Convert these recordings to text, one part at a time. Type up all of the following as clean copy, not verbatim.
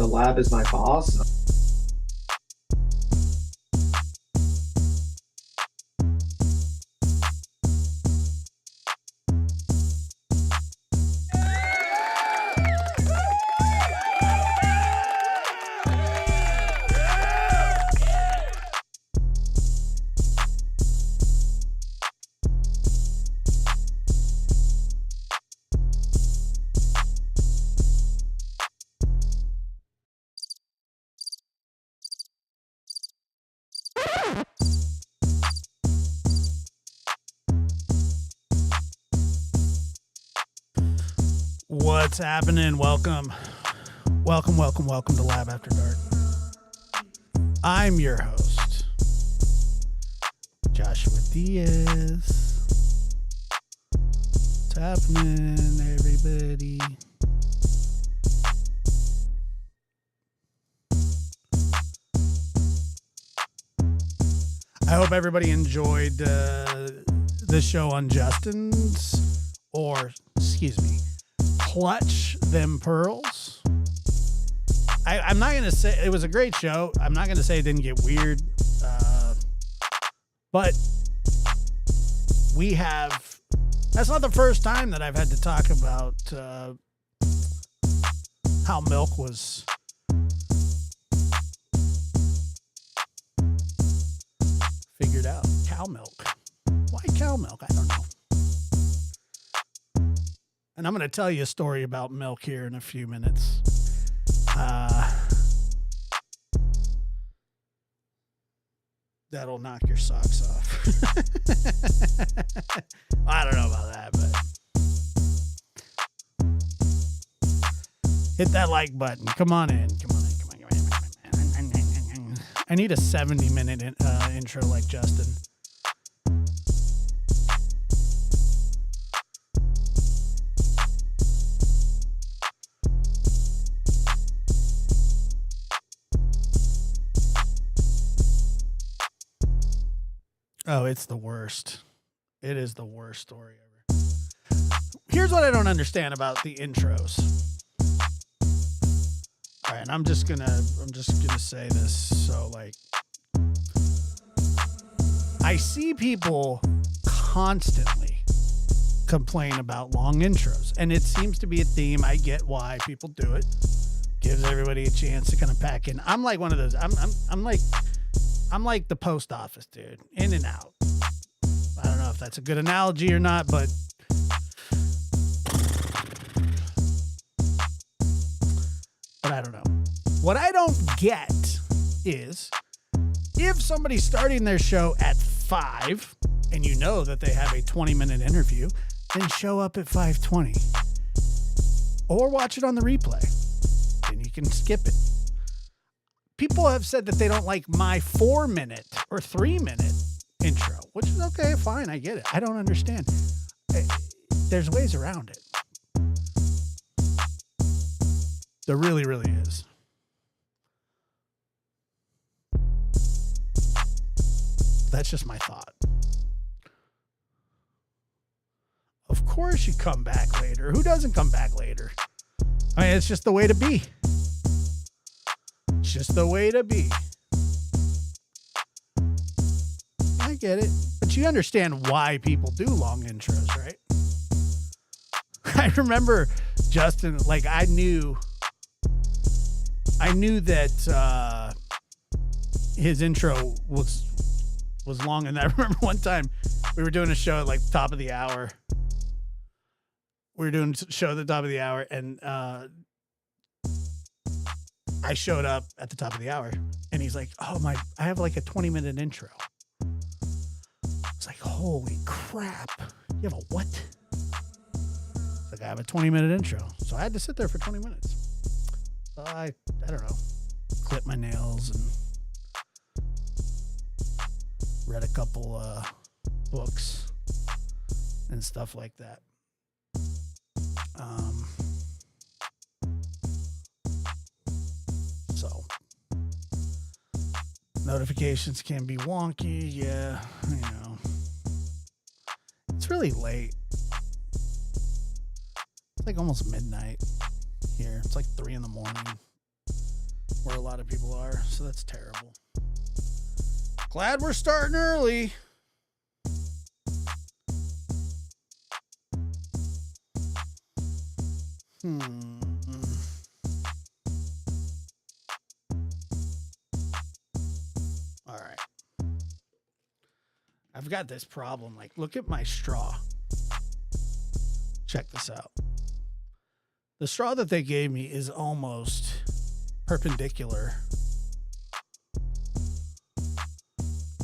the lab is my boss. What's happening? Welcome to Lab After Dark. I'm your host, Joshua Diaz. What's happening, everybody? I hope everybody enjoyed the show on Justin's, Clutch Them Pearls. I'm not going to say it was a great show. I'm not going to say it didn't get weird. But that's not the first time that I've had to talk about how milk was figured out. Cow milk. Why cow milk? I don't know. And I'm going to tell you a story about milk here in a few minutes. That'll knock your socks off. I don't know about that, but hit that like button. Come on in. I need a 70-minute intro like Justin. Oh, it's the worst. It is the worst story ever. Here's what I don't understand about the intros. All right, I'm just gonna say this. So, I see people constantly complain about long intros, and it seems to be a theme. I get why people do it. Gives everybody a chance to kind of pack in. I'm like one of those. I'm like the post office, dude. In and out. I don't know if that's a good analogy or not, but I don't know. What I don't get is if somebody's starting their show at 5 and you know that they have a 20-minute interview, then show up at 5:20 or watch it on the replay and you can skip it. People have said that they don't like my 4-minute or 3-minute intro, which is okay, fine, I get it. I don't understand. There's ways around it. There really, really is. That's just my thought. Of course you come back later. Who doesn't come back later? I mean, it's just the way to be. Just the way to be. I get it. But you understand why people do long intros, right? I remember Justin, I knew that his intro was long. And I remember one time we were doing a show at the top of the hour. We were doing a show at the top of the hour, and I showed up at the top of the hour, and he's like, I have a 20-minute intro. I was like, holy crap. You have a what? It's like, I have a 20-minute intro. So I had to sit there for 20 minutes. So I don't know, clip my nails and read a couple books and stuff like that. So notifications can be wonky. Yeah, it's really late. It's almost midnight here. It's 3 a.m. where a lot of people are, so that's terrible. Glad we're starting early. All right. I've got this problem. Like, look at my straw. Check this out. The straw that they gave me is almost perpendicular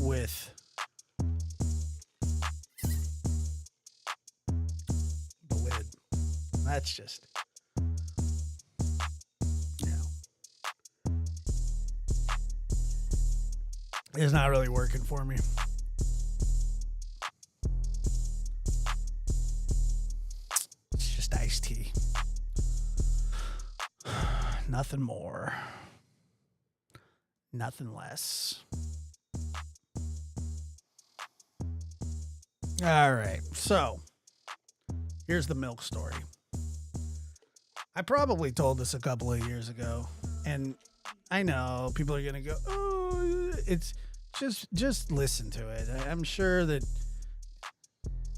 with the lid. That's just, it's not really working for me. It's just iced tea. Nothing more. Nothing less. All right. So here's the milk story. I probably told this a couple of years ago, and I know people are going to go, oh, it's just listen to it. I'm sure that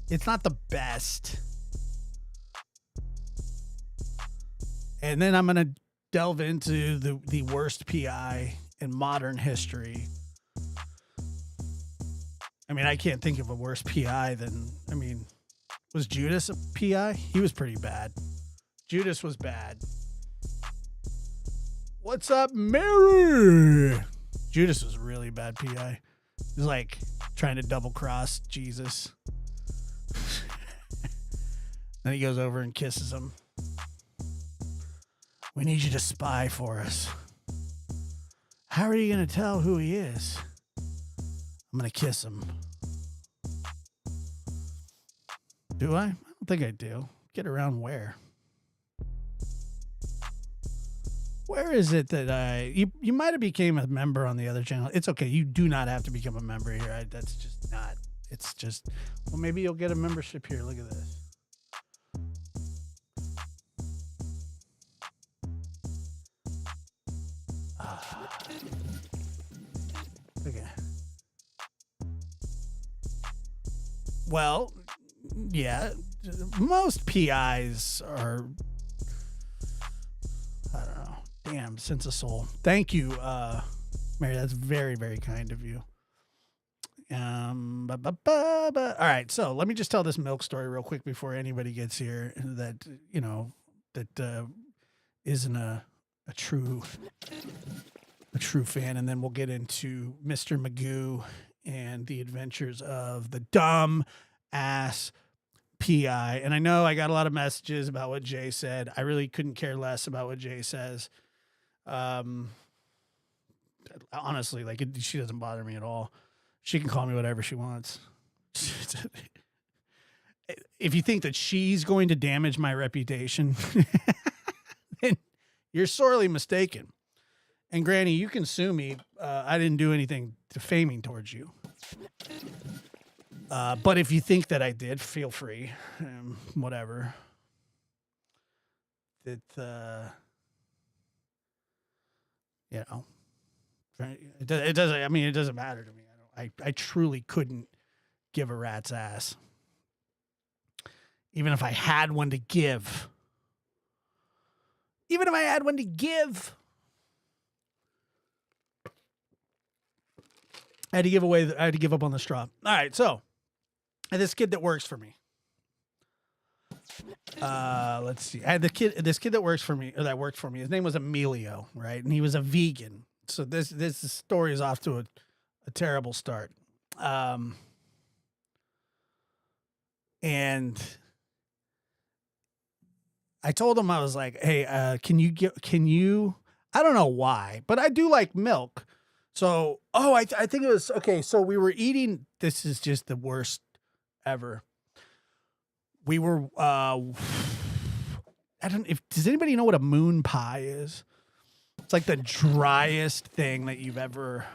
it's not the best. And then I'm going to delve into the worst PI in modern history. I mean, I can't think of a worse PI than, was Judas a PI? He was pretty bad. Judas was bad. What's up, Mary? Judas was a really bad PI. He was like trying to double cross Jesus. Then he goes over and kisses him. We need you to spy for us. How are you going to tell who he is? I'm going to kiss him. Do I? I don't think I do. Get around where? Where is it that you might have became a member on the other channel. It's okay. You do not have to become a member here. That's just not. It's just, well, maybe you'll get a membership here. Look at this. Okay. Well, yeah, most PIs are, I don't know. Damn, sense of soul. Thank you, Mary. That's very, very kind of you. All right, so let me just tell this milk story real quick before anybody gets here that, that isn't a true fan, and then we'll get into Mr. Magoo and the adventures of the dumb ass PI. And I know I got a lot of messages about what Jay said. I really couldn't care less about what Jay says. Honestly, she doesn't bother me at all. She can call me whatever she wants. If you think that she's going to damage my reputation, then you're sorely mistaken. And Granny, you can sue me. I didn't do anything defaming towards you. But if you think that I did, feel free. Whatever. It doesn't. I mean, it doesn't matter to me. I truly couldn't give a rat's ass, even if I had one to give. Even if I had one to give. I had to give away. I had to give up on the straw. All right, so this kid that works for me. Let's see. I had this kid that works for me, or that worked for me. His name was Emilio, right? And he was a vegan. So this story is off to a terrible start. And I told him, I was like, hey, can you, I don't know why, but I do like milk. So, I think it was, okay. So we were eating, this is just the worst ever. We were, does anybody know what a moon pie is? It's like the driest thing that you've ever,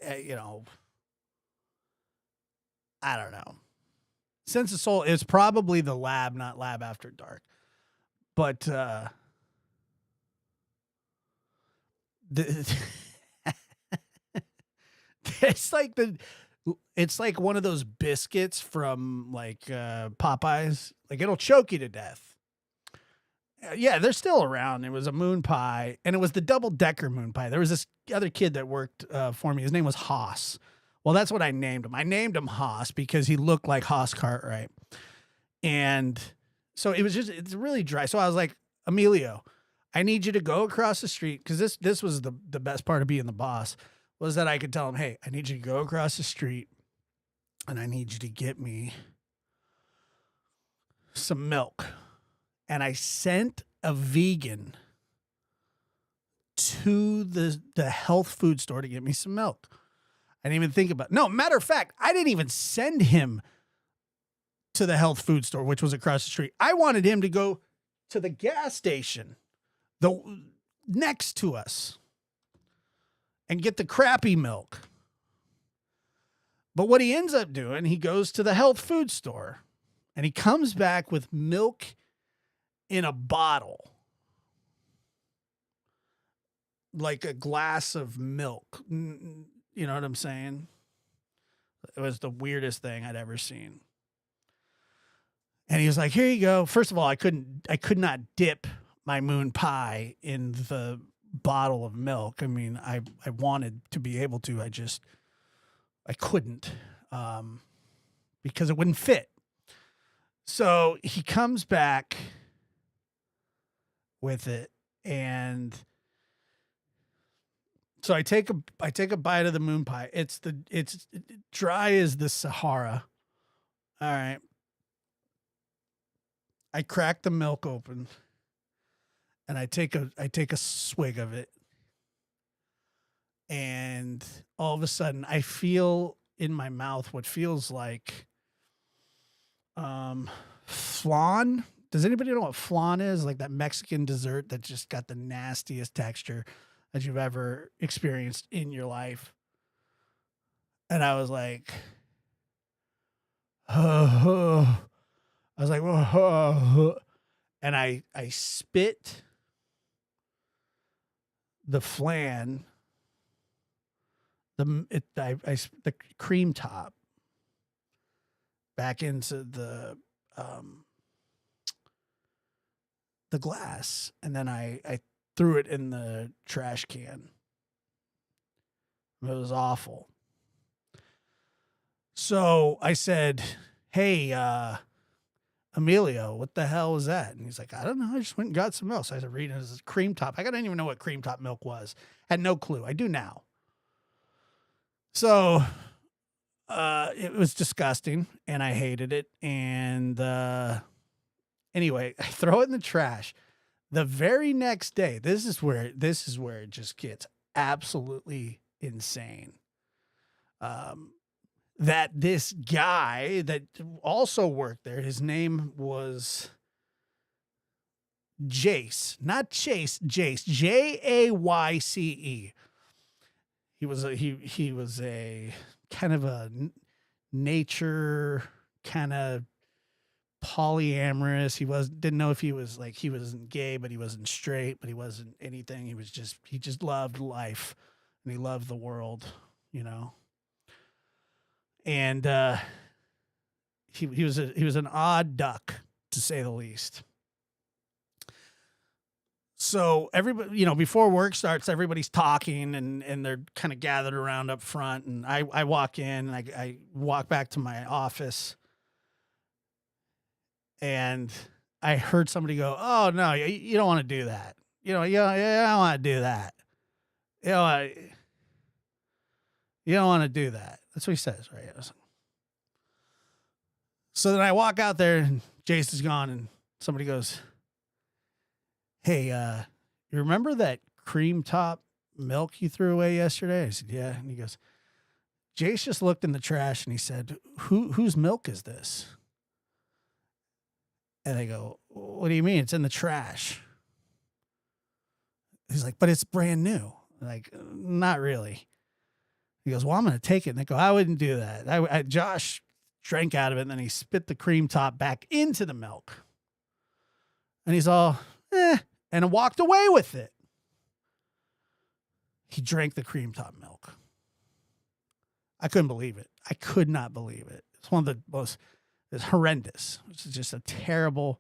I don't know. Sense of Soul is probably the lab, not Lab After Dark. But the, it's like it's like one of those biscuits from like Popeyes. Like it'll choke you to death. Yeah, they're still around. It was a moon pie, and it was the double-decker moon pie. There was this other kid that worked for me. His name was Haas. Well, that's what I named him. I named him Haas because he looked like Haas Cartwright. And so it's really dry. So I was like, Emilio, I need you to go across the street, because this was the best part of being the boss, was that I could tell him, hey, I need you to go across the street, and I need you to get me some milk. And I sent a vegan to the health food store to get me some milk. I didn't even think about it. No, matter of fact, I didn't even send him to the health food store, which was across the street. I wanted him to go to the gas station next to us and get the crappy milk. But what he ends up doing, he goes to the health food store and he comes back with milk in a bottle, like a glass of milk. You know what I'm saying? It was the weirdest thing I'd ever seen. And he was like, here you go. First of all, I could not dip my moon pie in the bottle of milk. I mean, I wanted to be able to, I couldn't, because it wouldn't fit. So he comes back with it, and so I take a bite of the moon pie. It's dry as the Sahara. All right. I crack the milk open, and I take a swig of it, and all of a sudden I feel in my mouth what feels like flan. Does anybody know what flan is? Like that Mexican dessert that just got the nastiest texture that you've ever experienced in your life. And I was like, I was like, and I spit the flan, the cream top back into the glass, and then I threw it in the trash can. It was awful. So I said, hey, Emilio, what the hell was that? And he's like, I don't know. I just went and got some milk. So I said, reading this is cream top. I didn't even know what cream top milk was. Had no clue. I do now. So it was disgusting, and I hated it. And anyway, I throw it in the trash. The very next day, this is where it just gets absolutely insane. That this guy that also worked there, his name was Jace, not Chase, Jace, Jayce. He was a kind of a nature kind of polyamorous. Didn't know if he wasn't gay, but he wasn't straight, but he wasn't anything. He just loved life, and he loved the world, you know. And he was an odd duck, to say the least. So everybody, you know, before work starts, everybody's talking and they're kind of gathered around up front. And I walk in and I walk back to my office, and I heard somebody go, "Oh no, you don't want to do that. You don't want to do that. You don't want to do that." That's what he says, right? So then I walk out there, and Jace is gone, and somebody goes, "Hey, you remember that cream top milk you threw away yesterday?" I said, "Yeah." And he goes, Jace just looked in the trash, and he said, whose milk is this? And I go, "What do you mean? It's in the trash." He's like, "But it's brand new." I'm like, "Not really." He goes, "Well, I'm going to take it." And I go, "I wouldn't do that." Josh drank out of it, and then he spit the cream top back into the milk. And he's all, and walked away with it. he drank the cream top milk. I couldn't believe it. I could not believe it. It's one of the most, it's horrendous. It's just a terrible.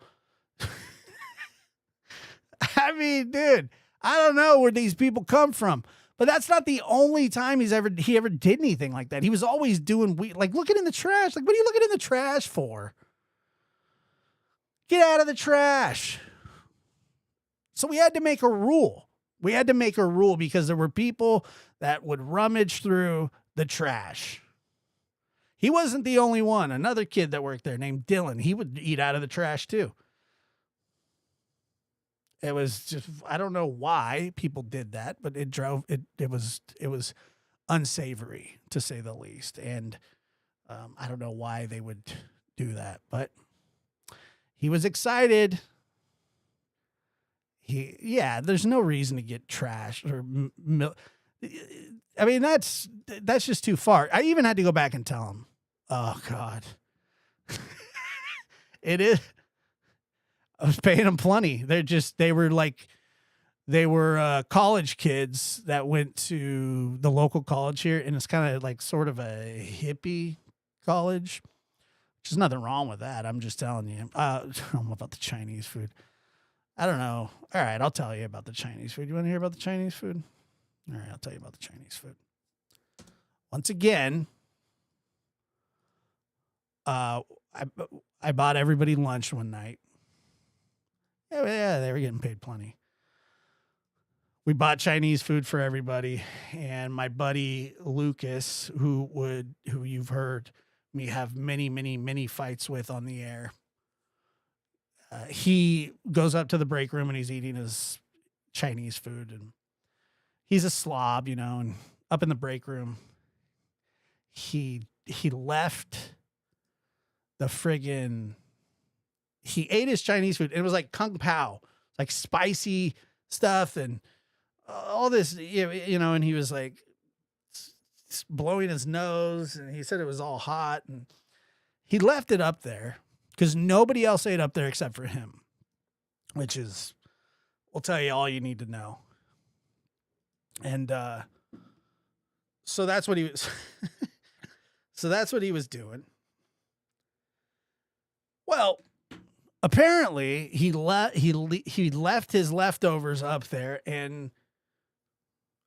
I mean, dude, I don't know where these people come from, but that's not the only time he ever did anything like that. He was always doing like looking in the trash. Like, what are you looking in the trash for? Get out of the trash. So we had to make a rule. We had to make a rule because there were people that would rummage through the trash. He wasn't the only one. Another kid that worked there named Dylan, he would eat out of the trash too. It was just, I don't know why people did that, but it was unsavory to say the least. And I don't know why they would do that, but he was excited. There's no reason to get trash or milk. I mean, that's just too far. I even had to go back and tell him, oh God, it is. I was paying them plenty. They were college kids that went to the local college here. And it's kind of like sort of a hippie college, which is nothing wrong with that. I'm just telling you, I don't know about the Chinese food. I don't know. All right. I'll tell you about the Chinese food. You want to hear about the Chinese food? All right. I'll tell you about the Chinese food. Once again, I bought everybody lunch one night. Yeah, they were getting paid plenty. We bought Chinese food for everybody, and my buddy Lucas, who you've heard me have many, many, many fights with on the air, he goes up to the break room and he's eating his Chinese food, and he's a slob, and up in the break room, he left the friggin'. He ate his Chinese food. It was like kung pao, like spicy stuff and all this, and he was like blowing his nose, and he said it was all hot, and he left it up there because nobody else ate up there except for him, which is, will tell you all you need to know. And so that's what he was. So that's what he was doing. Well, apparently he left his leftovers up there, and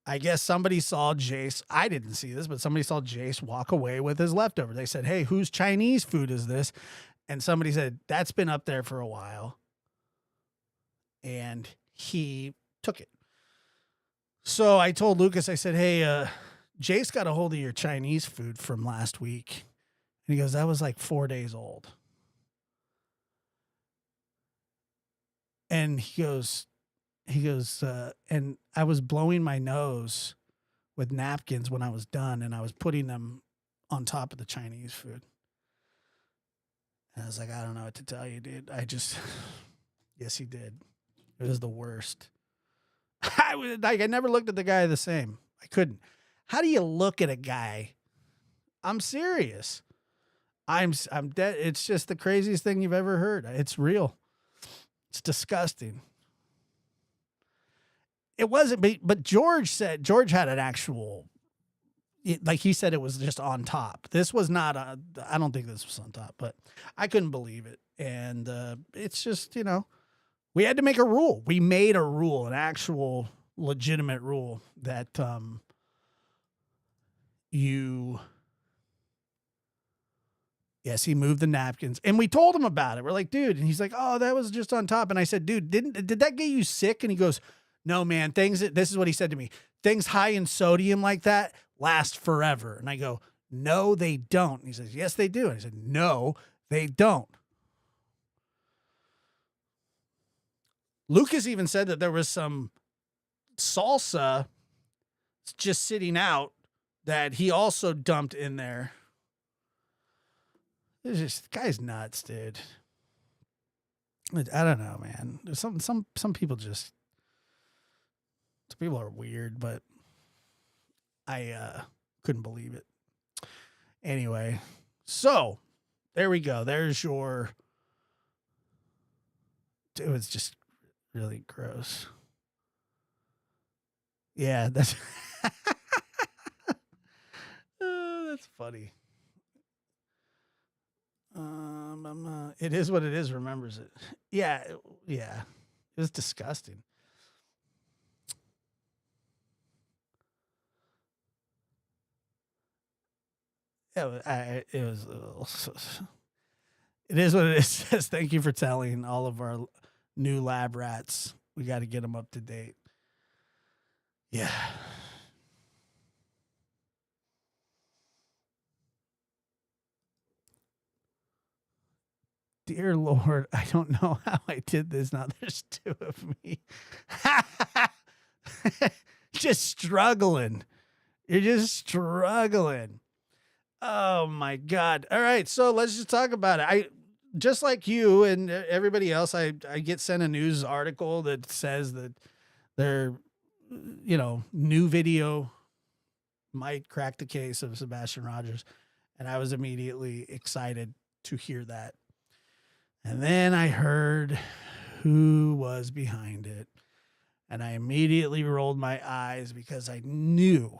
I guess somebody saw Jace. I didn't see this, but somebody saw Jace walk away with his leftover. They said, "Hey, whose Chinese food is this?" And somebody said, "That's been up there for a while." And he took it. So I told Lucas, I said, "Hey, Jace got a hold of your Chinese food from last week." And he goes, "That was like 4 days old." And he goes, and I was blowing my nose with napkins when I was done, and I was putting them on top of the Chinese food. And I was like, I don't know what to tell you, dude. Yes, he did. It was the worst. I never looked at the guy the same. I couldn't. How do you look at a guy? I'm serious. I'm dead. It's just the craziest thing you've ever heard. It's real. It's disgusting. It wasn't, but George had an actual, like he said, it was just on top. This was not I don't think this was on top, but I couldn't believe it. And it's just, we had to make a rule. We made a rule, an actual legitimate rule that yes, he moved the napkins, and we told him about it. We're like, dude, and he's like, oh, that was just on top. And I said, dude, did that get you sick? And he goes, no, man, this is what he said to me. Things high in sodium like that last forever. And I go, no, they don't. And he says, yes, they do. And I said, no, they don't. Lucas even said that there was some salsa just sitting out that he also dumped in there. It's just, the guy's nuts, dude. I don't know, man. There's some people just, some people are weird, but I couldn't believe it. Anyway, so there we go. There's your, it was just really gross. Yeah, that's That's funny. It is what it is. Remembers it. Yeah, yeah. It was disgusting. It was. It is what it is. Says thank you for telling all of our new lab rats. We got to get them up to date. Yeah. Dear Lord, I don't know how I did this. Now there's two of me. Just struggling. You're just struggling. Oh my God. All right. So let's just talk about it. I just like you and everybody else, I get sent a news article that says that their, new video might crack the case of Sebastian Rogers. And I was immediately excited to hear that. And then I heard who was behind it. And I immediately rolled my eyes because I knew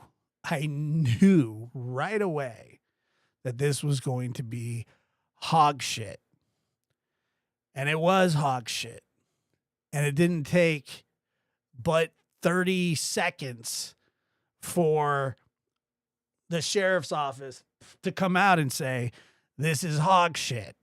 right away that this was going to be hog shit. And it was hog shit. And it didn't take but 30 seconds for the sheriff's office to come out and say, this is hog shit.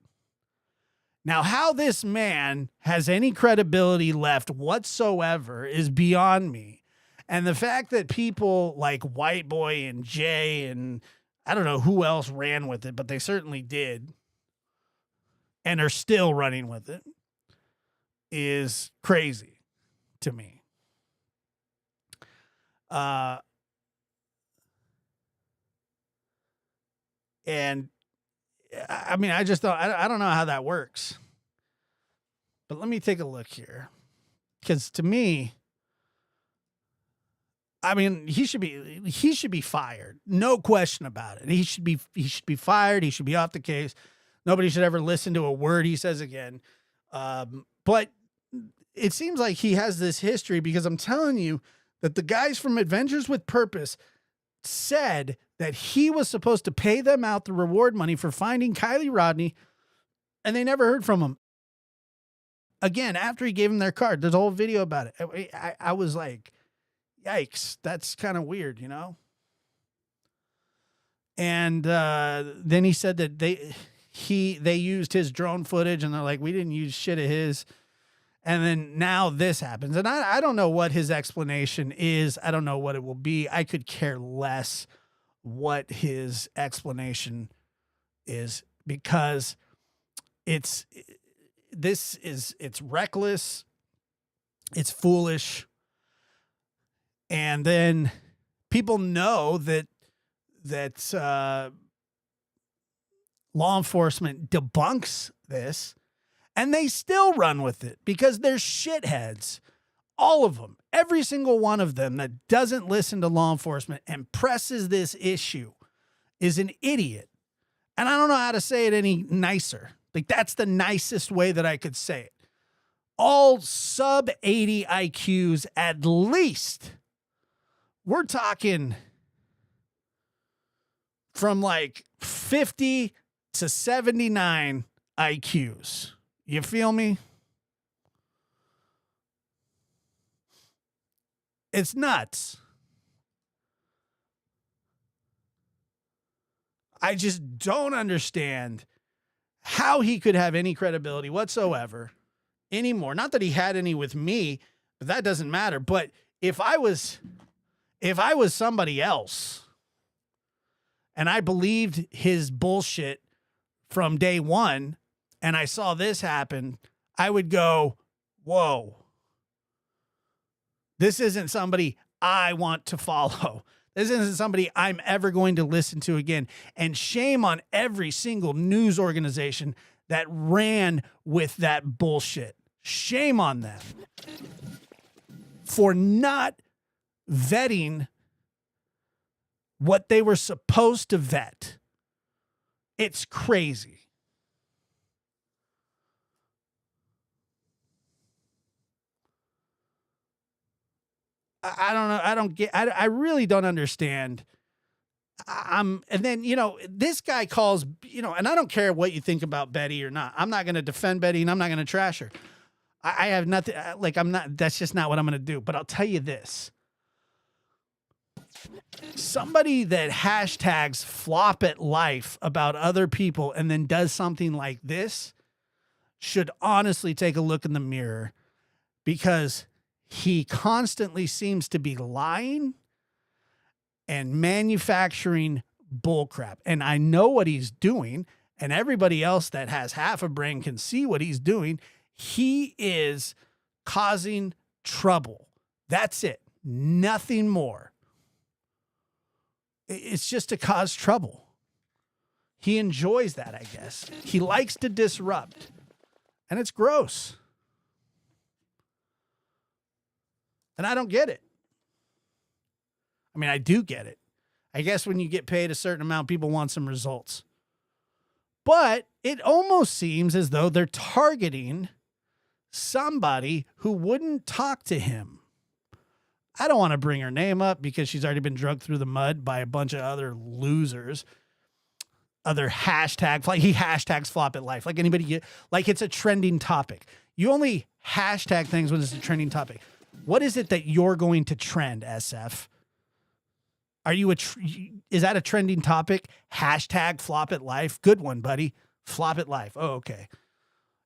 Now, how this man has any credibility left whatsoever is beyond me. And the fact that people like White Boy and Jay and I don't know who else ran with it, but they certainly did and are still running with it is crazy to me. And I mean, I don't know how that works. But let me take a look here. Because to me, I mean, he should be fired. No question about it. He should be fired. He should be off the case. Nobody should ever listen to a word he says again. But it seems like he has this history because I'm telling you that the guys from Adventures with Purpose said that he was supposed to pay them out the reward money for finding Kylie Rodney, and they never heard from him again after he gave them their card. There's a whole video about it. I was like, yikes, that's kind of weird, And then he said that they used his drone footage, and they're like, we didn't use shit of his. And then now this happens. And I don't know what his explanation is. I don't know what it will be. I could care less what his explanation is because it's reckless. It's foolish. And then people know that law enforcement debunks this. And they still run with it because they're shitheads. All of them. Every single one of them that doesn't listen to law enforcement and presses this issue is an idiot. And I don't know how to say it any nicer. Like, that's the nicest way that I could say it. All sub 80 IQs at least. We're talking from like 50 to 79 IQs. You feel me? It's nuts. I just don't understand how he could have any credibility whatsoever anymore. Not that he had any with me, but that doesn't matter. But if I was somebody else and I believed his bullshit from day one, and I saw this happen, I would go, whoa, this isn't somebody I want to follow. This isn't somebody I'm ever going to listen to again. And shame on every single news organization that ran with that bullshit. Shame on them for not vetting what they were supposed to vet. It's crazy. I don't know. I really don't understand and then, this guy calls, and I don't care what you think about Betty or not. I'm not going to defend Betty and I'm not going to trash her. I have nothing, that's just not what I'm going to do. But I'll tell you this. Somebody that hashtags flop at life about other people and then does something like this should honestly take a look in the mirror, because he constantly seems to be lying and manufacturing bullcrap. And I know what he's doing, and everybody else that has half a brain can see what he's doing. He is causing trouble. That's it. Nothing more. It's just to cause trouble. He enjoys that, I guess. He likes to disrupt, and it's gross. And I don't get it. I mean, I do get it. I guess when you get paid a certain amount, people want some results. But it almost seems as though they're targeting somebody who wouldn't talk to him. I don't want to bring her name up because she's already been dragged through the mud by a bunch of other losers. Other he hashtags flop at life. Like anybody, like it's a trending topic. You only hashtag things when it's a trending topic. What is it that you're going to trend, SF? Are you is that a trending topic? Hashtag flop at life. Good one, buddy. Flop at life. Oh, okay.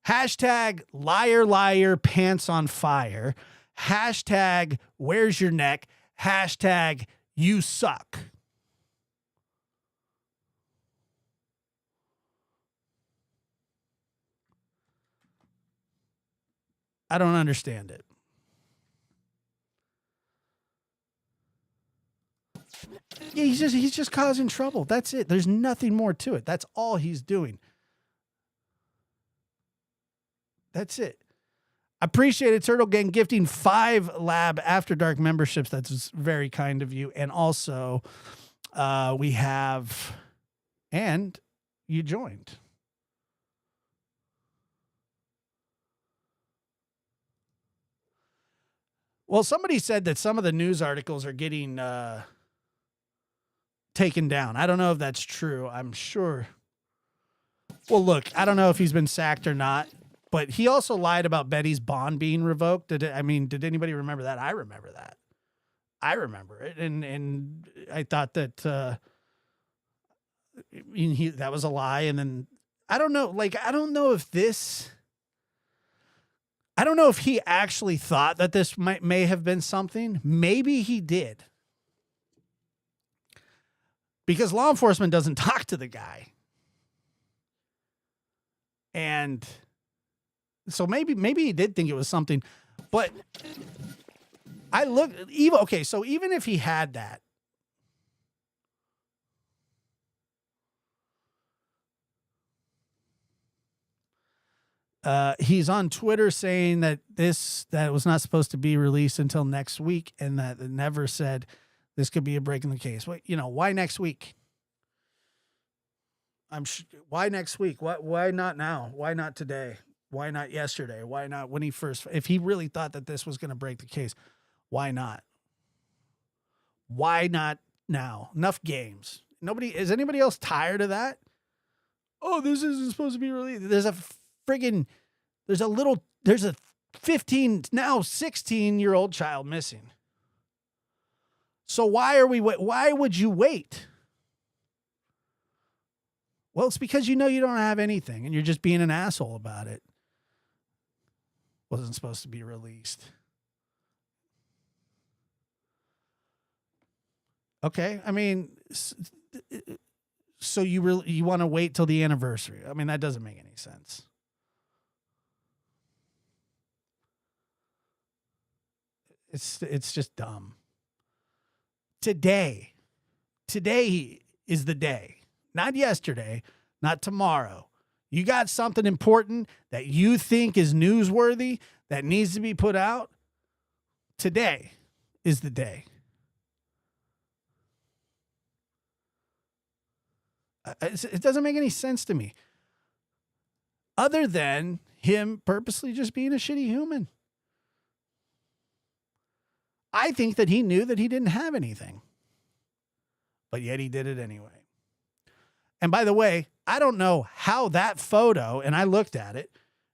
Hashtag liar, liar, pants on fire. Hashtag where's your neck. Hashtag you suck. I don't understand it. Yeah, he's just causing trouble. That's it. There's nothing more to it. That's all he's doing. That's it. Appreciate it, Turtle Gang, gifting 5 Lab After Dark memberships. That's very kind of you. And also, we have, and you joined. Well, somebody said that some of the news articles are getting taken down. I don't know if that's true. I'm sure. Well, look, I don't know if he's been sacked or not, but he also lied about Betty's bond being revoked. Did anybody remember that? I remember that. I remember it. And I thought that that was a lie. And then I don't know if he actually thought that this may have been something. Maybe he did. Because law enforcement doesn't talk to the guy. And so maybe he did think it was something. But so even if he had that, he's on Twitter saying that that was not supposed to be released until next week, and that it never said this could be a break in the case. Well, why next week? Why next week? Why not now? Why not today? Why not yesterday? Why not when if he really thought that this was going to break the case, why not? Why not now? Enough games. Is anybody else tired of that? Oh, this isn't supposed to be released. There's a 15, now 16-year-old child missing. So why would you wait? Well, it's because you don't have anything and you're just being an asshole about it. Wasn't supposed to be released. Okay, I mean, so you want to wait till the anniversary? I mean, that doesn't make any sense. It's just dumb. Today is the day. Not yesterday, not tomorrow. You got something important that you think is newsworthy that needs to be put out? Today is the day. It doesn't make any sense to me. Other than him purposely just being a shitty human. I think that he knew that he didn't have anything. but yet he did it anyway. And by the way, I don't know how that photo, and I looked at it,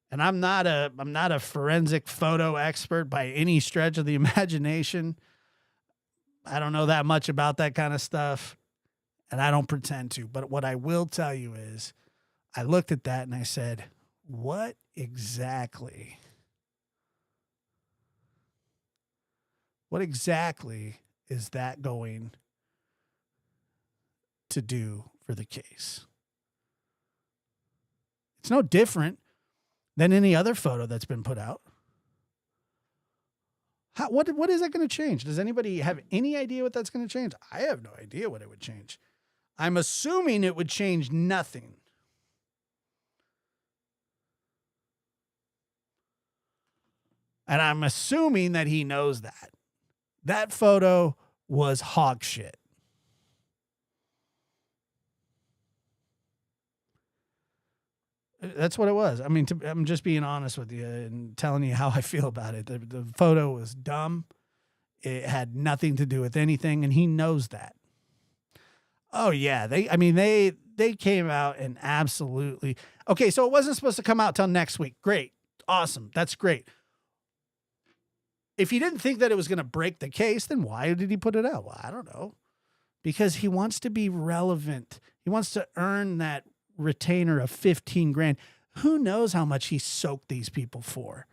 and I'm not a forensic photo expert by any stretch of the imagination. I don't know that much about that kind of stuff, and I don't pretend to. But what I will tell you is I looked at that and I said, what exactly is that going to do for the case? It's no different than any other photo that's been put out. What is that going to change? Does anybody have any idea what that's going to change? I have no idea what it would change. I'm assuming it would change nothing. And I'm assuming that he knows that. That photo was hog shit. That's what it was. I mean, I'm just being honest with you and telling you how I feel about it. The photo was dumb. It had nothing to do with anything, and he knows that. Oh yeah, they came out and absolutely okay. So it wasn't supposed to come out till next week. Great, awesome, that's great. If he didn't think that it was going to break the case, then why did he put it out? Well, I don't know. Because he wants to be relevant. He wants to earn that retainer of 15 grand. Who knows how much he soaked these people for?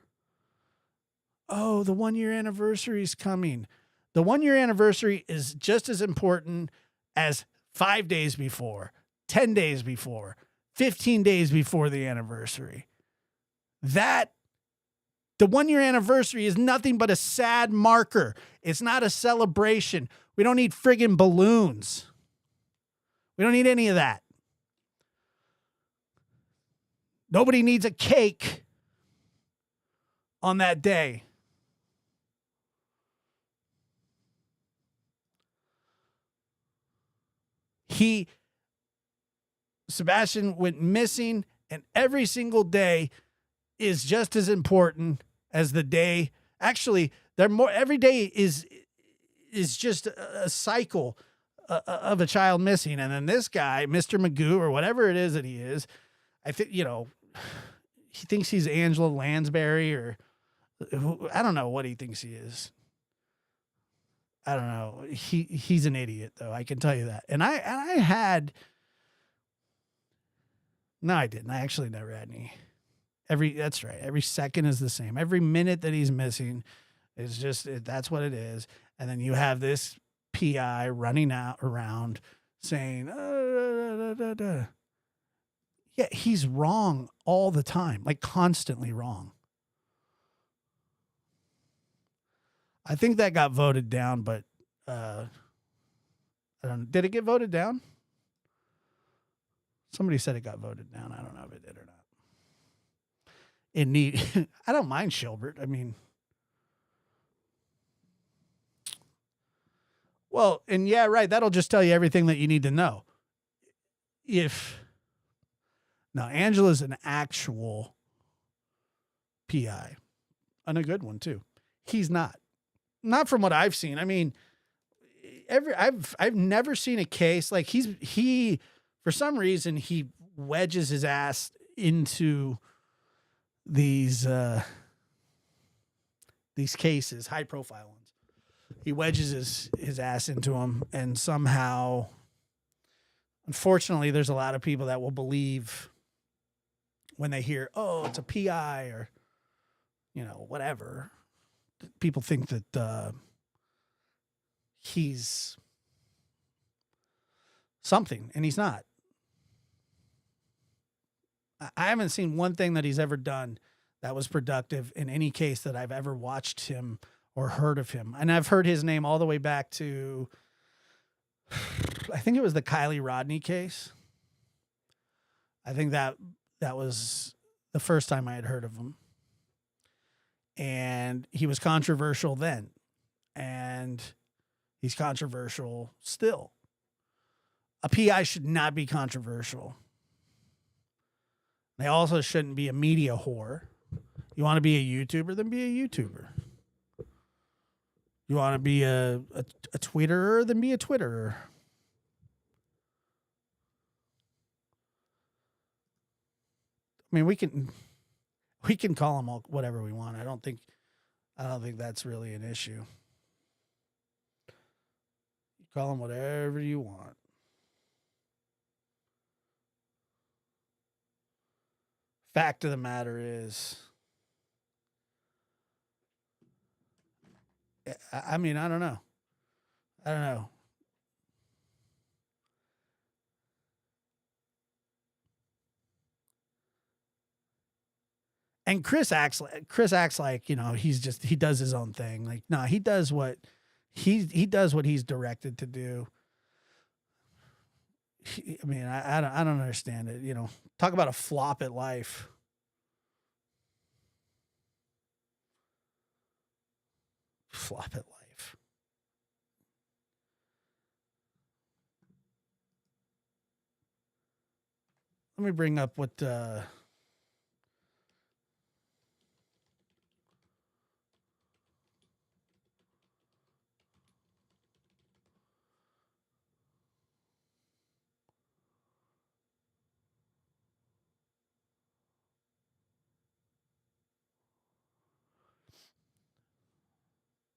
Oh, the 1 year anniversary is coming. The 1 year anniversary is just as important as 5 days before, 10 days before, 15 days before the anniversary. The 1 year anniversary is nothing but a sad marker. It's not a celebration. We don't need friggin' balloons. We don't need any of that. Nobody needs a cake on that day. Sebastian went missing, and every single day is just as important as the day. Actually, every day is just a cycle of a child missing. And then this guy, Mr. Magoo, or whatever it is that he is, I think, he thinks he's Angela Lansbury, or I don't know what he thinks he is. I don't know. He's an idiot, though. I can tell you that. And I didn't. I actually never had any. That's right. Every second is the same. Every minute that he's missing is that's what it is. And then you have this PI running around saying, yeah, he's wrong all the time, like constantly wrong. I think that got voted down, but I don't know. Did it get voted down? Somebody said it got voted down. I don't know if it did or not. I don't mind Shilbert. I mean, well, and yeah, right. That'll just tell you everything that you need to know. Angela's an actual PI, and a good one too. He's not from what I've seen. I mean, I've never seen a case like he for some reason he wedges his ass into these cases, high profile ones. He wedges his ass into them, and somehow, unfortunately, there's a lot of people that will believe when they hear, oh, it's a PI or, whatever. People think that he's something, and he's not. I haven't seen one thing that he's ever done that was productive in any case that I've ever watched him or heard of him. And I've heard his name all the way back to, I think it was the Kylie Rodney case. I think that was the first time I had heard of him. And he was controversial then. And he's controversial still. A PI should not be controversial. They also shouldn't be a media whore. You want to be a YouTuber, then be a YouTuber. You want to be a Twitterer, then be a Twitterer. I mean, we can call them all whatever we want. I don't think that's really an issue. You call them whatever you want. Fact of the matter is, I mean, I don't know. And Chris acts like, you know, he does his own thing. Like, no, he does what he's directed to do. I mean, I don't understand it. You know, talk about a flop at life. Flop at life. Let me bring up what.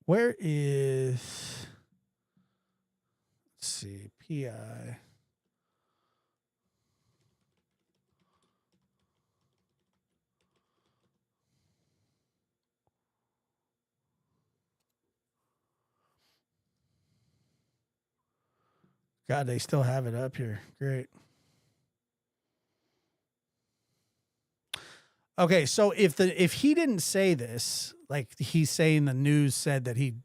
Where is, let's see, PI. God, they still have it up here. Great. Okay, so if he didn't say this, like he's saying the news said that he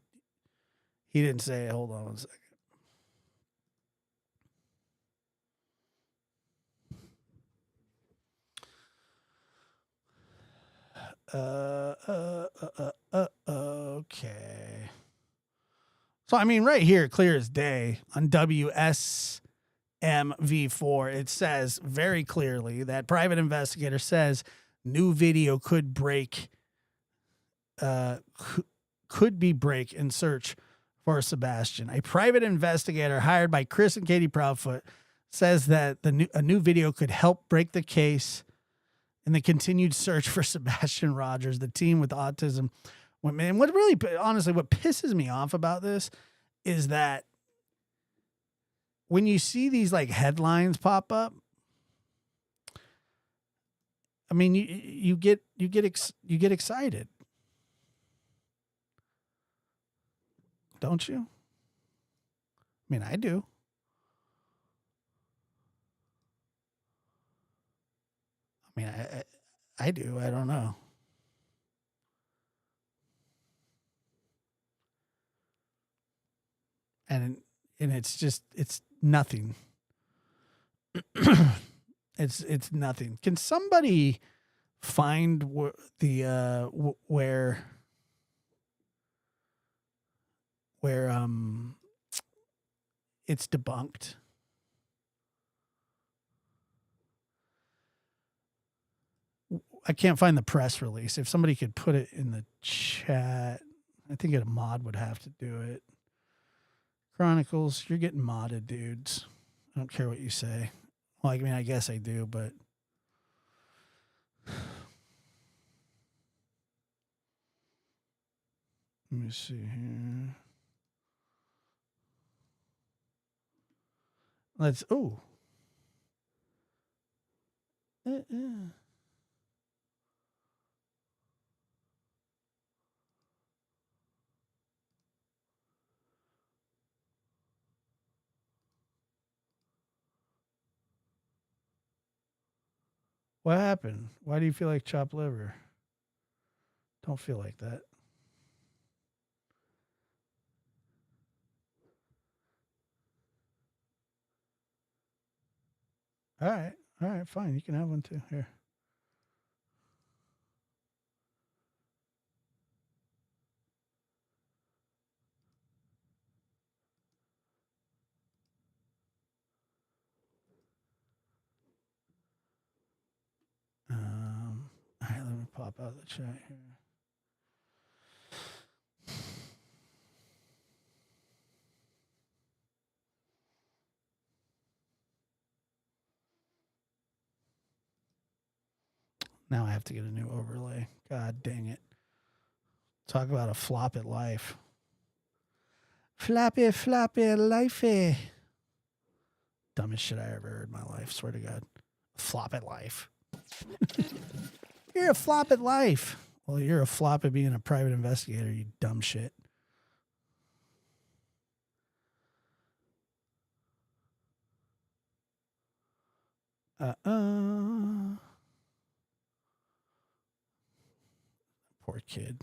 didn't say it. Hold on one second. Okay. So I mean, right here, clear as day on WSMV4, it says very clearly that private investigator says new video could be break in search for Sebastian. A private investigator hired by Chris and Katie Proudfoot says that a new video could help break the case in the continued search for Sebastian Rogers, the teen with autism. And what really, honestly, what pisses me off about this is that when you see these like headlines pop up, I mean, you get excited, don't you? I mean, I do. I mean, I do. I don't know. And it's just, it's nothing. it's nothing. Can somebody find where it's debunked? I can't find the press release. If somebody could put it in the chat, I think a mod would have to do it. Chronicles, you're getting modded, dudes. I don't care what you say. Well, I mean, I guess I do, but let me see here. Let's, oh. What happened? Why do you feel like chopped liver? Don't feel like that. All right, fine. You can have one too. Here. All right, let me pop out the chat here. Now I have to get a new overlay. God dang it. Talk about a flop at life. Floppy, floppy, lifey. Dumbest shit I ever heard in my life. Swear to God. Flop at life. You're a flop at life. Well, you're a flop at being a private investigator, you dumb shit. Poor kid.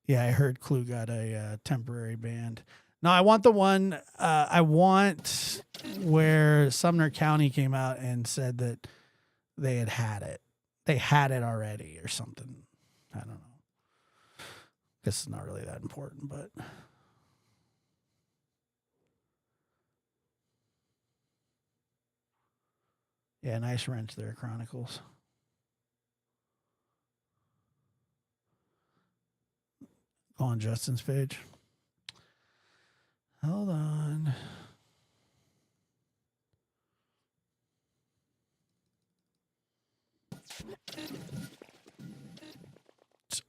Yeah, I heard Clue got a temporary ban. No, I want the one. I want where Sumner County came out and said that they had it. They had it already or something. I don't know. Guess it's not really that important, but. Yeah, nice wrench there, Chronicles. Go on Justin's page. Hold on.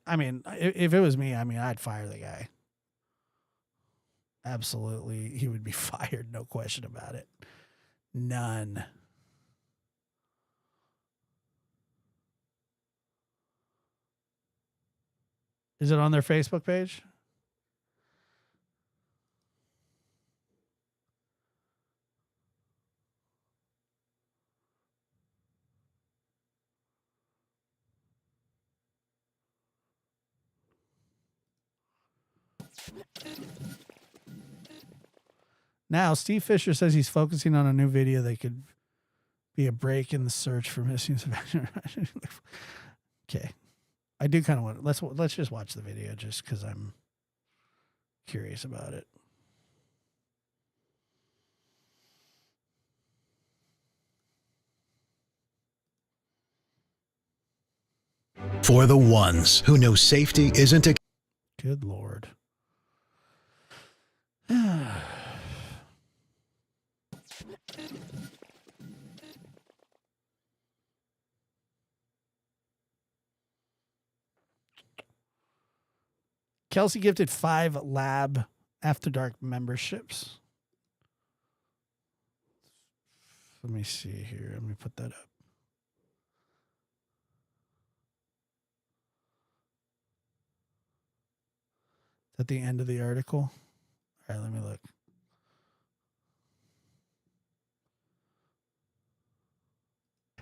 I mean, if it was me, I mean, I'd fire the guy. Absolutely. He would be fired. No question about it. None. Is it on their Facebook page? Now, Steve Fisher says he's focusing on a new video that could be a break in the search for missing Sebastian. Okay. I do kind of want let's just watch the video just because I'm curious about it. For the ones who know safety isn't a... Good Lord. Kelsey gifted 5 Lab After Dark memberships. Let me see here. Let me put that up. At the end of the article. All right, let me look.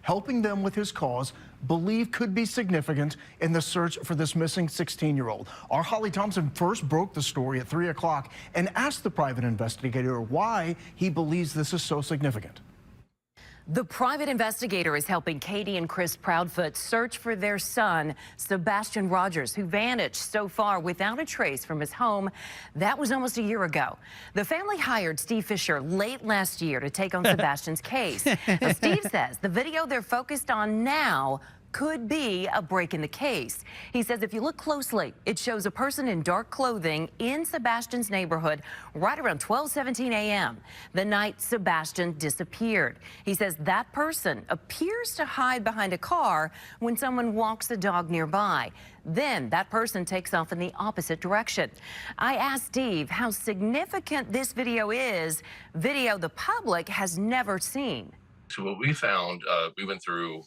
Helping them with his cause, believed could be significant in the search for this missing 16-year-old. Our Holly Thompson first broke the story at 3 o'clock and asked the private investigator why he believes this is so significant. The private investigator is helping Katie and Chris Proudfoot search for their son, Sebastian Rogers, who vanished so far without a trace from his home. That was almost a year ago. The family hired Steve Fisher late last year to take on Sebastian's case. Now, Steve says the video they're focused on now could be a break in the case. He says if you look closely, it shows a person in dark clothing in Sebastian's neighborhood right around 12:17 a.m. the night Sebastian disappeared. He says that person appears to hide behind a car when someone walks the dog nearby. Then that person takes off in the opposite direction. I asked Steve how significant this video is, video the public has never seen. So what we found, we went through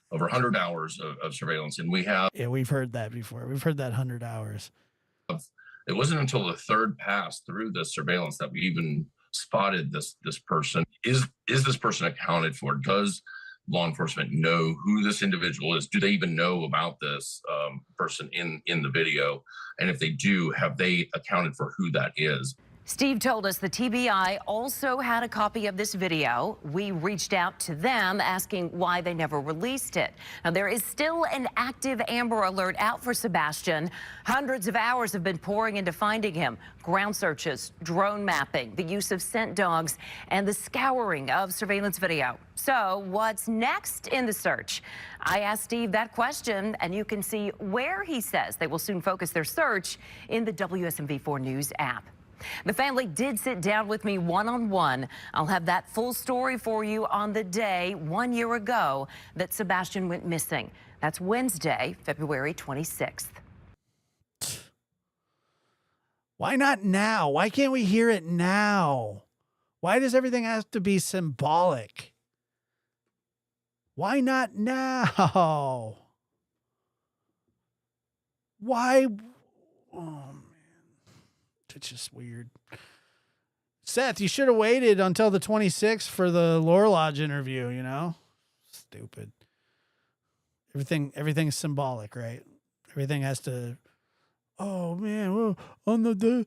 over 100 hours of surveillance, and we have... Yeah, we've heard that before. We've heard that 100 hours. It wasn't until the third pass through the surveillance that we even spotted this person. Is this person accounted for? Does law enforcement know who this individual is? Do they even know about this person in the video? And if they do, have they accounted for who that is? Steve told us the TBI also had a copy of this video. We reached out to them asking why they never released it. Now, there is still an active Amber Alert out for Sebastian. Hundreds of hours have been pouring into finding him. Ground searches, drone mapping, the use of scent dogs, and the scouring of surveillance video. So what's next in the search? I asked Steve that question, and you can see where he says they will soon focus their search in the WSMV4 News app. The family did sit down with me one-on-one. I'll have that full story for you on the day 1 year ago that Sebastian went missing. That's Wednesday, February 26th. Why not now? Why can't we hear it now? Why does everything have to be symbolic? Why not now? Why? Oh, man. It's just weird. Seth, you should have waited until the 26th for the Lore Lodge interview, you know? Stupid. Everything's symbolic, right? Everything has to, oh man, well, on the day,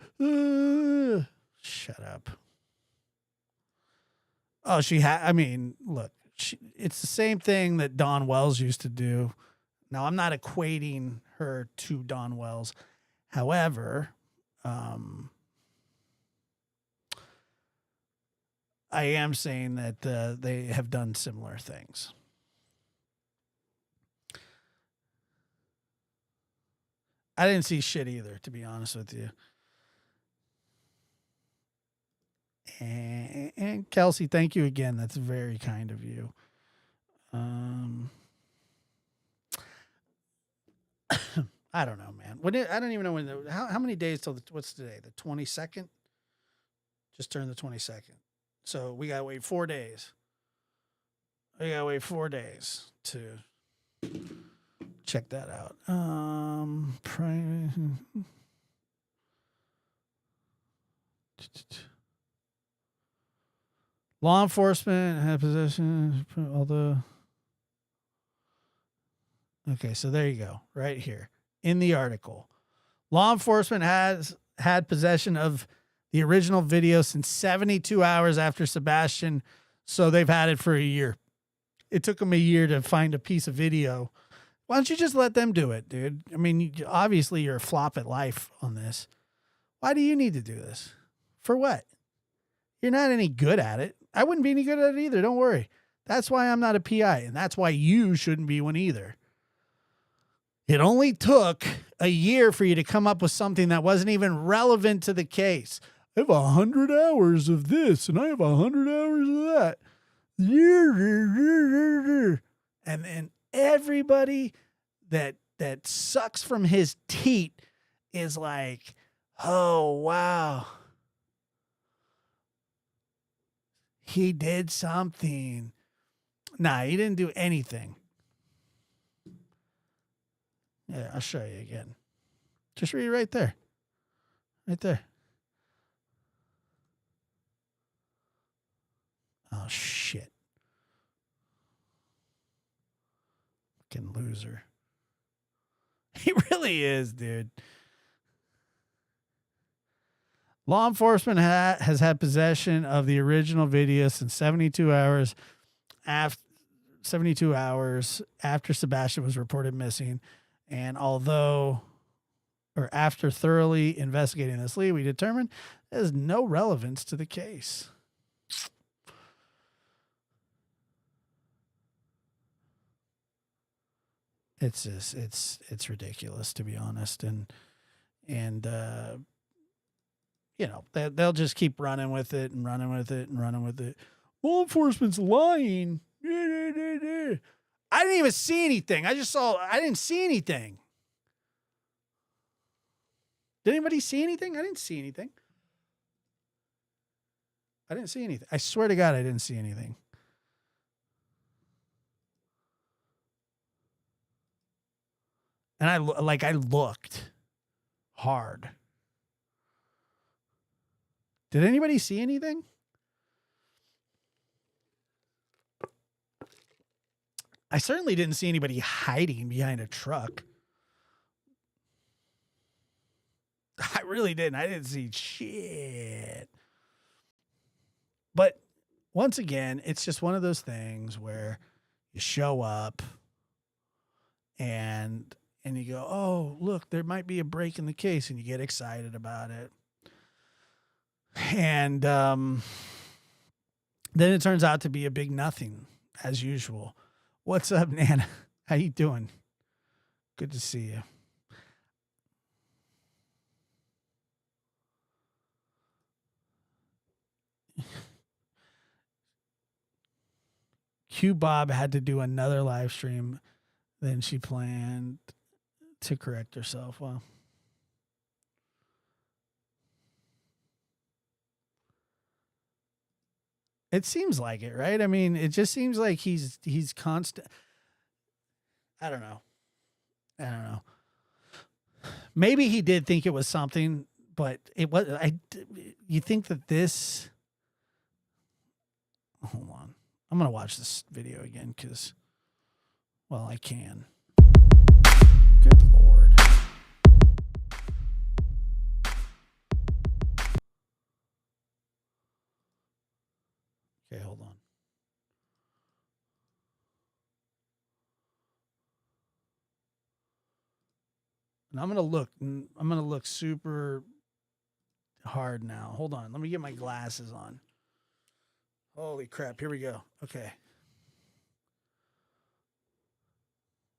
shut up. Oh, I mean, look, it's the same thing that Dawn Wells used to do. Now, I'm not equating her to Dawn Wells. However, I am saying that they have done similar things. I didn't see shit either, to be honest with you. And Kelsey, thank you again. That's very kind of you. I don't know, man. I don't even know when. How many days till what's today? The 22nd. Just turned the 22nd. So we gotta wait 4 days. We gotta wait 4 days to check that out. Law enforcement had possession, although. Okay, so there you go, right here in the article. Law enforcement has had possession of the original video since 72 hours after Sebastian, so they've had it for a year. It took them a year to find a piece of video. Why don't you just let them do it, dude? I mean, obviously you're a flop at life on this. Why do you need to do this? For what? You're not any good at it. I wouldn't be any good at it either. Don't worry. That's why I'm not a PI, and that's why you shouldn't be one either. It only took a year for you to come up with something that wasn't even relevant to the case. I have 100 hours of this, and I have 100 hours of that. And then everybody that sucks from his teat is like, oh, wow. He did something. Nah, he didn't do anything. Yeah, I'll show you again. Just read it right there. Right there. Oh, shit. Fucking loser. He really is, dude. Law enforcement has had possession of the original video since 72 hours after Sebastian was reported missing. And after thoroughly investigating this lead, we determined there's no relevance to the case. It's just, it's ridiculous, to be honest. And you know, they'll just keep running with it and running with it and running with it. Law enforcement's lying. I didn't even see anything. I didn't see anything. Did anybody see anything? I didn't see anything. I didn't see anything. I swear to God, I didn't see anything. And I looked hard. Did anybody see anything? I certainly didn't see anybody hiding behind a truck. I really didn't. I didn't see shit. But once again, it's just one of those things where you show up and you go, oh, look, there might be a break in the case, and you get excited about it. And then it turns out to be a big nothing, as usual. What's up, Nana? How you doing? Good to see you. Q Bob had to do another live stream than she planned to correct herself. Well, it seems like it, right? I mean, it just seems like he's constant. I don't know. Maybe he did think it was something, but it was. You think that this? Hold on. I'm going to watch this video again because, well, I can. Good Lord. Okay, hold on. And I'm going to look super hard now. Hold on. Let me get my glasses on. Holy crap. Here we go. Okay.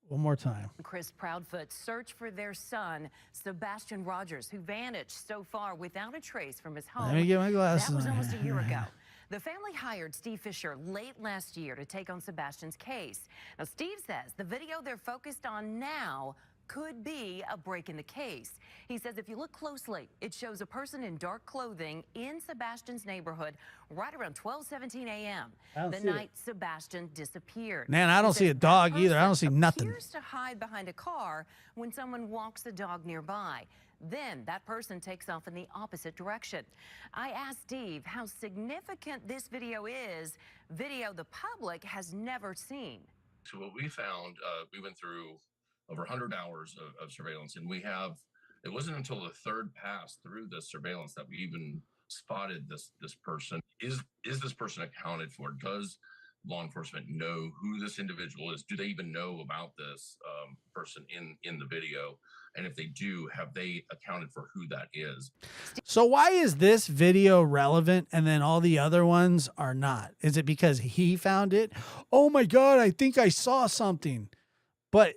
One more time. Chris Proudfoot search for their son, Sebastian Rogers, who vanished so far without a trace from his home. Let me get my glasses That was on almost a year here. ago. The family hired Steve Fisher late last year to take on Sebastian's case. Now, Steve says the video they're focused on now could be a break in the case. He says if you look closely, it shows a person in dark clothing in Sebastian's neighborhood right around 12:17 a.m. The night Sebastian disappeared. Man, I don't see a dog either. I don't see nothing. Appears to hide behind a car when someone walks the dog nearby. Then that person takes off in the opposite direction. I asked Steve how significant this video is, video the public has never seen. So what we found, we went through over 100 hours of surveillance, and it wasn't until the third pass through the surveillance that we even spotted this person. Is this person accounted for? Does law enforcement know who this individual is? Do they even know about this person in the video? And if they do, have they accounted for who that is? So why is this video relevant and then all the other ones are not? Is it because he found it? Oh my God, I think I saw something. But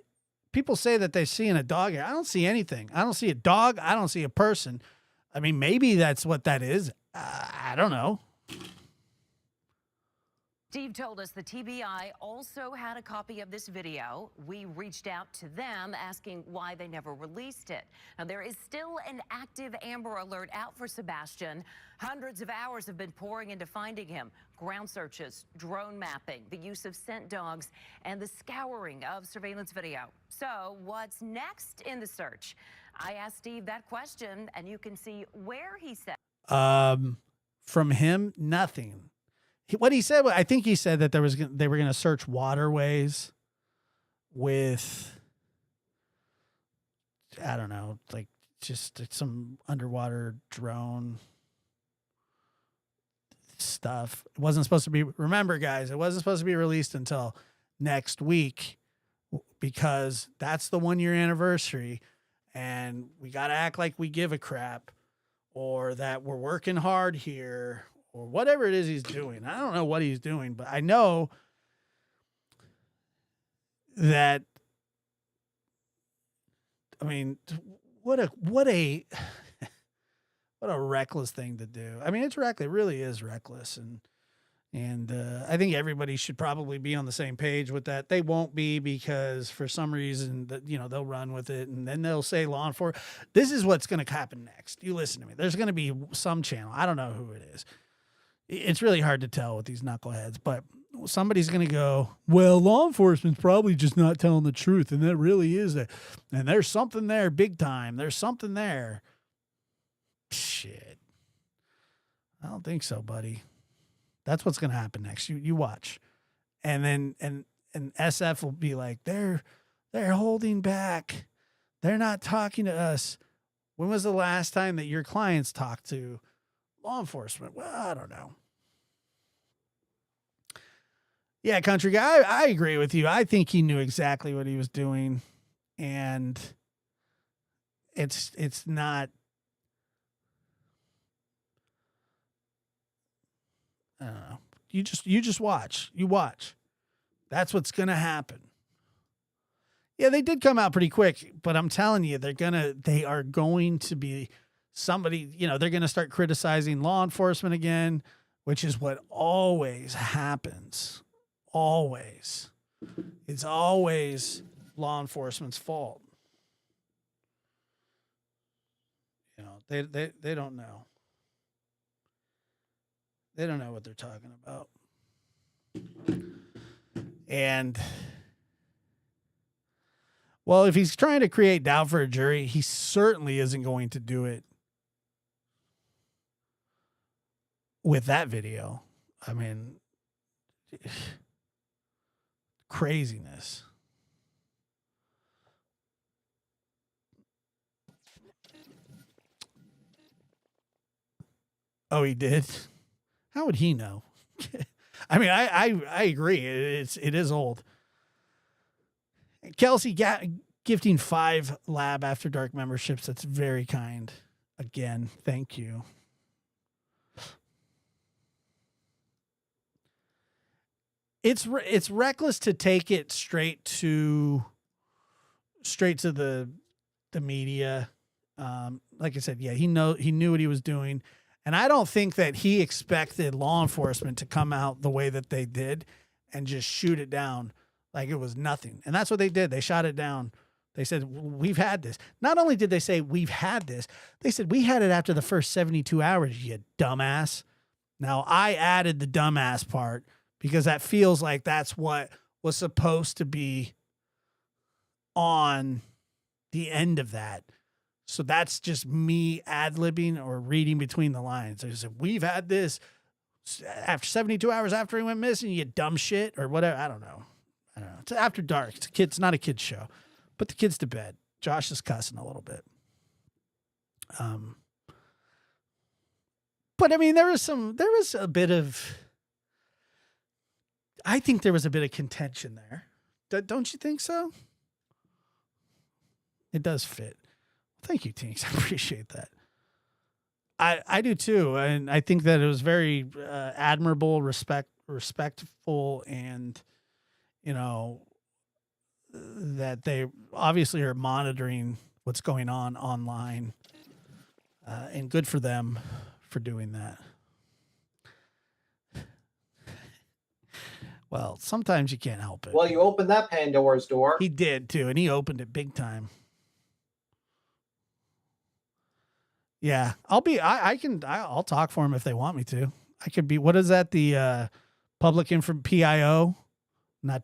people say that they're seeing a dog here. I don't see anything. I don't see a dog. I don't see a person. I mean, maybe that's what that is. I don't know. Steve told us the TBI also had a copy of this video. We reached out to them asking why they never released it. Now, there is still an active Amber Alert out for Sebastian. Hundreds of hours have been pouring into finding him. Ground searches, drone mapping, the use of scent dogs, and the scouring of surveillance video. So what's next in the search? I asked Steve that question, and you can see where he said. From him, nothing. What he said, I think he said that they were going to search waterways with, I don't know, like just some underwater drone stuff. It wasn't supposed to be, remember guys, it wasn't supposed to be released until next week because that's the 1 year anniversary and we got to act like we give a crap or that we're working hard here or whatever it is he's doing. I don't know what he's doing, but I know that, I mean, what a reckless thing to do. I mean, it's reckless. It really is reckless. And I think everybody should probably be on the same page with that. They won't be because for some reason that, you know, they'll run with it and then they'll say law enforcement. This is what's going to happen next. You listen to me. There's going to be some channel. I don't know who it is. It's really hard to tell with these knuckleheads, but somebody's going to go, well, law enforcement's probably just not telling the truth. And that really is it. And there's something there big time. There's something there. Shit. I don't think so, buddy. That's what's going to happen next. You watch. And then, and SF will be like, they're holding back. They're not talking to us. When was the last time that your clients talked to law enforcement? Well, I don't know. Yeah, country guy, I agree with you. I think he knew exactly what he was doing, and it's not. I don't know. You just watch. You watch. That's what's gonna happen. Yeah, they did come out pretty quick, but I'm telling you, they are going to be somebody. They're gonna start criticizing law enforcement again, which is what always happens. Always. It's always law enforcement's fault. They don't know. They don't know what they're talking about. And well, if he's trying to create doubt for a jury, he certainly isn't going to do it with that video. I mean, craziness. Oh, he did? How would he know? I mean, I agree. It is old. Kelsey gifting 5 Lab After Dark memberships. That's very kind. Again, thank you. It's reckless to take it straight to the media. Like I said, yeah, he knew what he was doing. And I don't think that he expected law enforcement to come out the way that they did and just shoot it down like it was nothing. And that's what they did. They shot it down. They said, we've had this. Not only did they say, we've had this, they said, we had it after the first 72 hours, you dumbass. Now, I added the dumbass part because that feels like that's what was supposed to be on the end of that. So that's just me ad-libbing or reading between the lines. I said, we've had this after 72 hours after he went missing, you dumb shit, or whatever. I don't know. It's after dark. It's not a kid's show. Put the kids to bed. Josh is cussing a little bit. But I mean, I think there was a bit of contention there. Don't you think so? It does fit. Thank you, Tinks. I appreciate that. I do too. And I think that it was very admirable, respectful, and, that they obviously are monitoring what's going on online. And good for them for doing that. Well, sometimes you can't help it. Well, you opened that Pandora's door. He did too, and he opened it big time. Yeah, I'll talk for him if they want me to. I could be, what is that? The public info PIO, not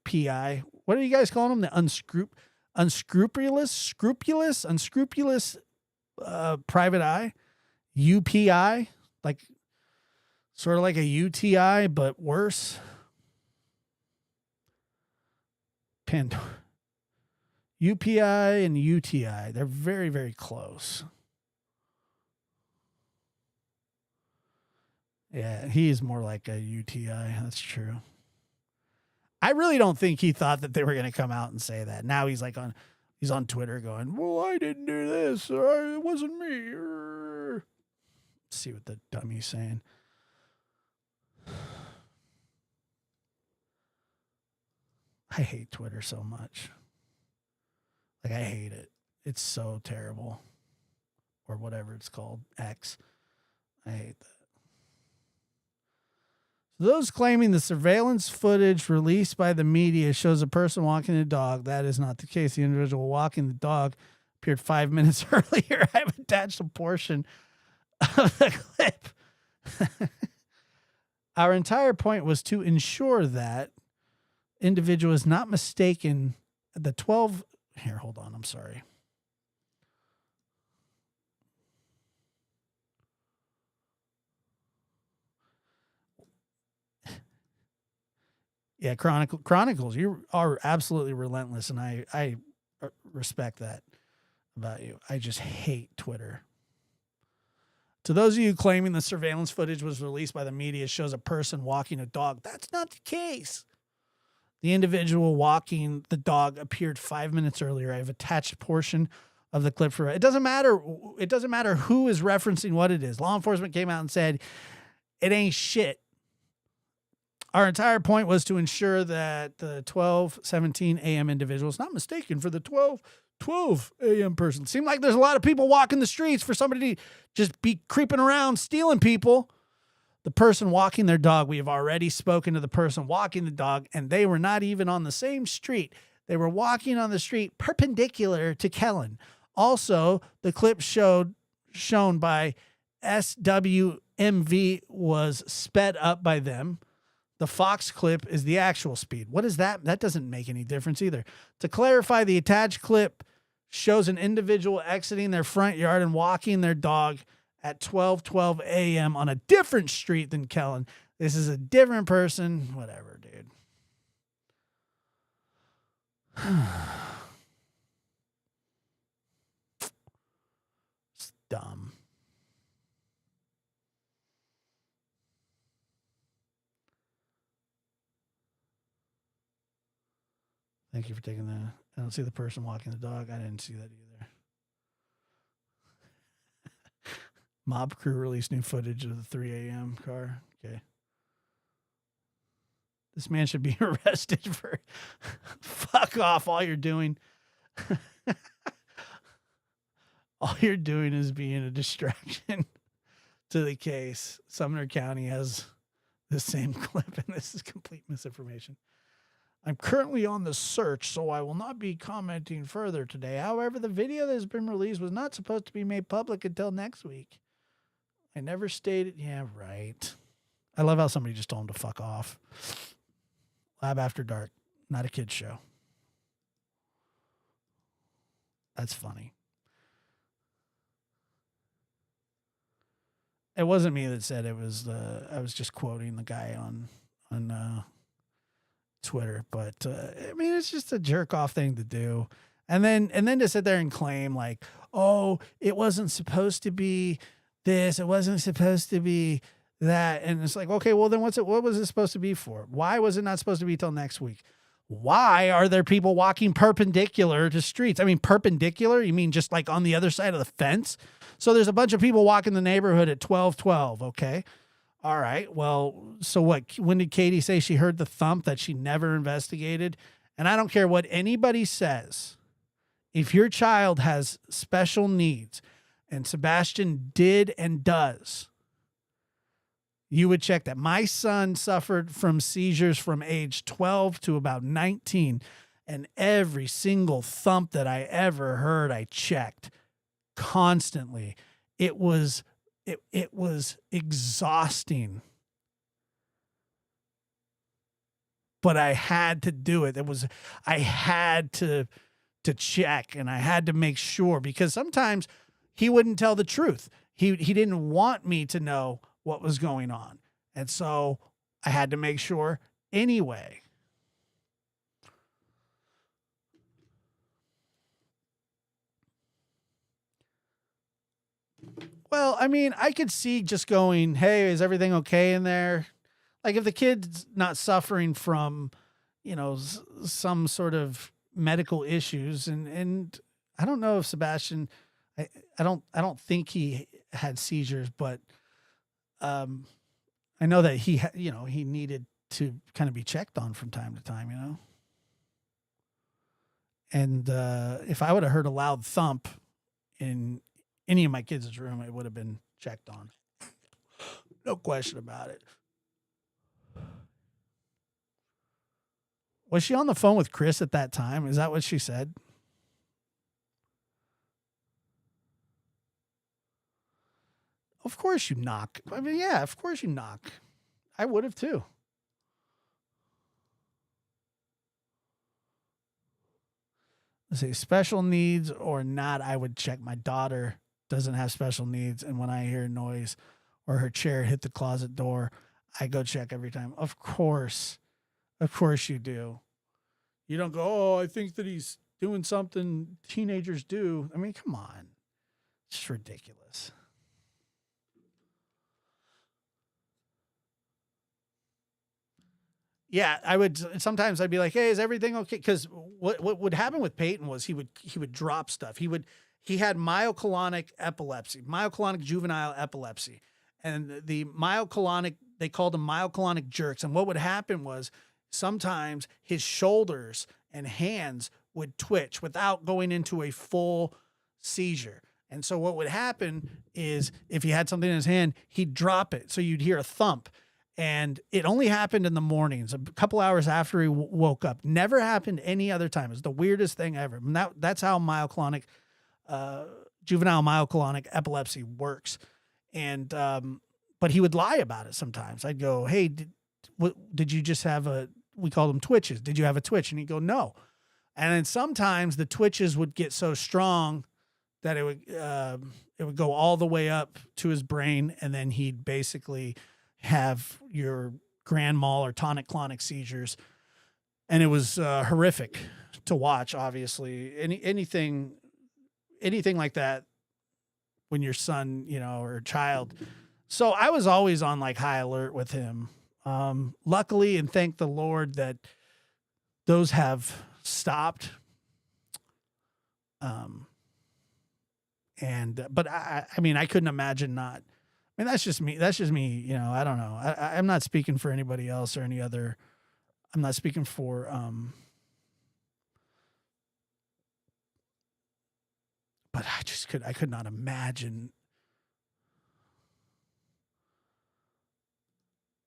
PI. What are you guys calling them? The unscrupulous private eye, UPI, like sort of like a UTI, but worse. UPI and UTI, they're very, very close. Yeah, he is more like a UTI. That's true. I really don't think he thought that they were going to come out and say that. Now he's on Twitter going, well, I didn't do this, or it wasn't me. Let's see what the dummy's saying. I hate Twitter so much. Like, I hate it. It's so terrible. Or whatever it's called, X. I hate that. Those claiming the surveillance footage released by the media shows a person walking a dog. That is not the case. The individual walking the dog appeared 5 minutes earlier. I've attached a portion of the clip. Our entire point was to ensure that individual is not mistaken. The 12... Here, hold on. I'm sorry. Yeah, Chronicles, you are absolutely relentless, and I respect that. about you. I just hate Twitter. To those of you claiming the surveillance footage was released by the media shows a person walking a dog, that's not the case. The individual walking the dog appeared 5 minutes earlier. I have attached a portion of the clip for it. It doesn't matter. It doesn't matter who is referencing what it is. Law enforcement came out and said, it ain't shit. Our entire point was to ensure that the 12:17 a.m. individual is not mistaken for the 12 a.m. person. Seemed like there's a lot of people walking the streets for somebody to just be creeping around, stealing people. The person walking their dog, we have already spoken to the person walking the dog, and they were not even on the same street. They were walking on the street perpendicular to Kellen. Also, the clip shown by SWMV was sped up by them. The Fox clip is the actual speed. What is that? That doesn't make any difference either. To clarify, the attached clip shows an individual exiting their front yard and walking their dog at 12:12 a.m. on a different street than Kellen. This is a different person. Whatever, dude. It's dumb. Thank you for taking that. I don't see the person walking the dog. I didn't see that either. Mob crew released new footage of the 3 a.m. car. Okay. This man should be arrested for fuck off. All you're doing. All you're doing is being a distraction to the case. Sumner County has the same clip, and this is complete misinformation. I'm currently on the search, so I will not be commenting further today. However, the video that has been released was not supposed to be made public until next week. I never stated. Yeah, right. I love how somebody just told him to fuck off. Lab After Dark, not a kid's show. That's funny. It wasn't me that said it was. I was just quoting the guy on Twitter, but I mean, it's just a jerk off thing to do. And then to sit there and claim like, oh, it wasn't supposed to be this, it wasn't supposed to be that. And it's like, okay, well then what was it supposed to be for? Why was it not supposed to be till next week? Why are there people walking perpendicular to streets? I mean, perpendicular, you mean just like on the other side of the fence? So there's a bunch of people walking the neighborhood at 12:12, okay? All right, well, so what? When did Katie say she heard the thump that she never investigated? And I don't care what anybody says. If your child has special needs, and Sebastian did and does, you would check that. My son suffered from seizures from age 12 to about 19, and every single thump that I ever heard, I checked constantly. It was exhausting, but I had to do it. I had to check, and I had to make sure, because sometimes he wouldn't tell the truth. He didn't want me to know what was going on. And so I had to make sure anyway. Well, I mean, I could see just going, hey, is everything okay in there? Like if the kid's not suffering from, some sort of medical issues, and I don't know if Sebastian, I don't think he had seizures, but I know that he needed to kind of be checked on from time to time, And if I would have heard a loud thump in any of my kids' room, it would have been checked on. No question about it. Was she on the phone with Chris at that time? Is that what she said? Of course you knock. I mean, yeah, of course you knock. I would have too. Let's say special needs or not, I would check. My daughter doesn't have special needs, and when I hear noise or her chair hit the closet door, I go check every time. Of course you do. You don't go, oh, I think that he's doing something teenagers do. I mean, come on. It's ridiculous. Yeah, sometimes I'd be like, "Hey, is everything okay?" Because what would happen with Peyton was he would drop stuff. He had myoclonic epilepsy, myoclonic juvenile epilepsy, and the myoclonic, they called them myoclonic jerks. And what would happen was sometimes his shoulders and hands would twitch without going into a full seizure. And so what would happen is if he had something in his hand, he'd drop it. So you'd hear a thump. And it only happened in the mornings, a couple hours after he woke up. Never happened any other time. It's the weirdest thing ever. And that's how juvenile myoclonic epilepsy works. And but he would lie about it sometimes. I'd go, "Hey, did you just have we call them twitches. Did you have a twitch?" And he'd go, "No." And then sometimes the twitches would get so strong that it would go all the way up to his brain, and then he'd basically have your grand mal or tonic-clonic seizures. And it was horrific to watch, obviously. Anything like that when your son, or child. So I was always on like high alert with him. Luckily, and thank the Lord that those have stopped. But I mean, I couldn't imagine not. I mean, that's just me. I don't know. I'm not speaking for anybody else or any other. I'm not speaking for, but I could not imagine.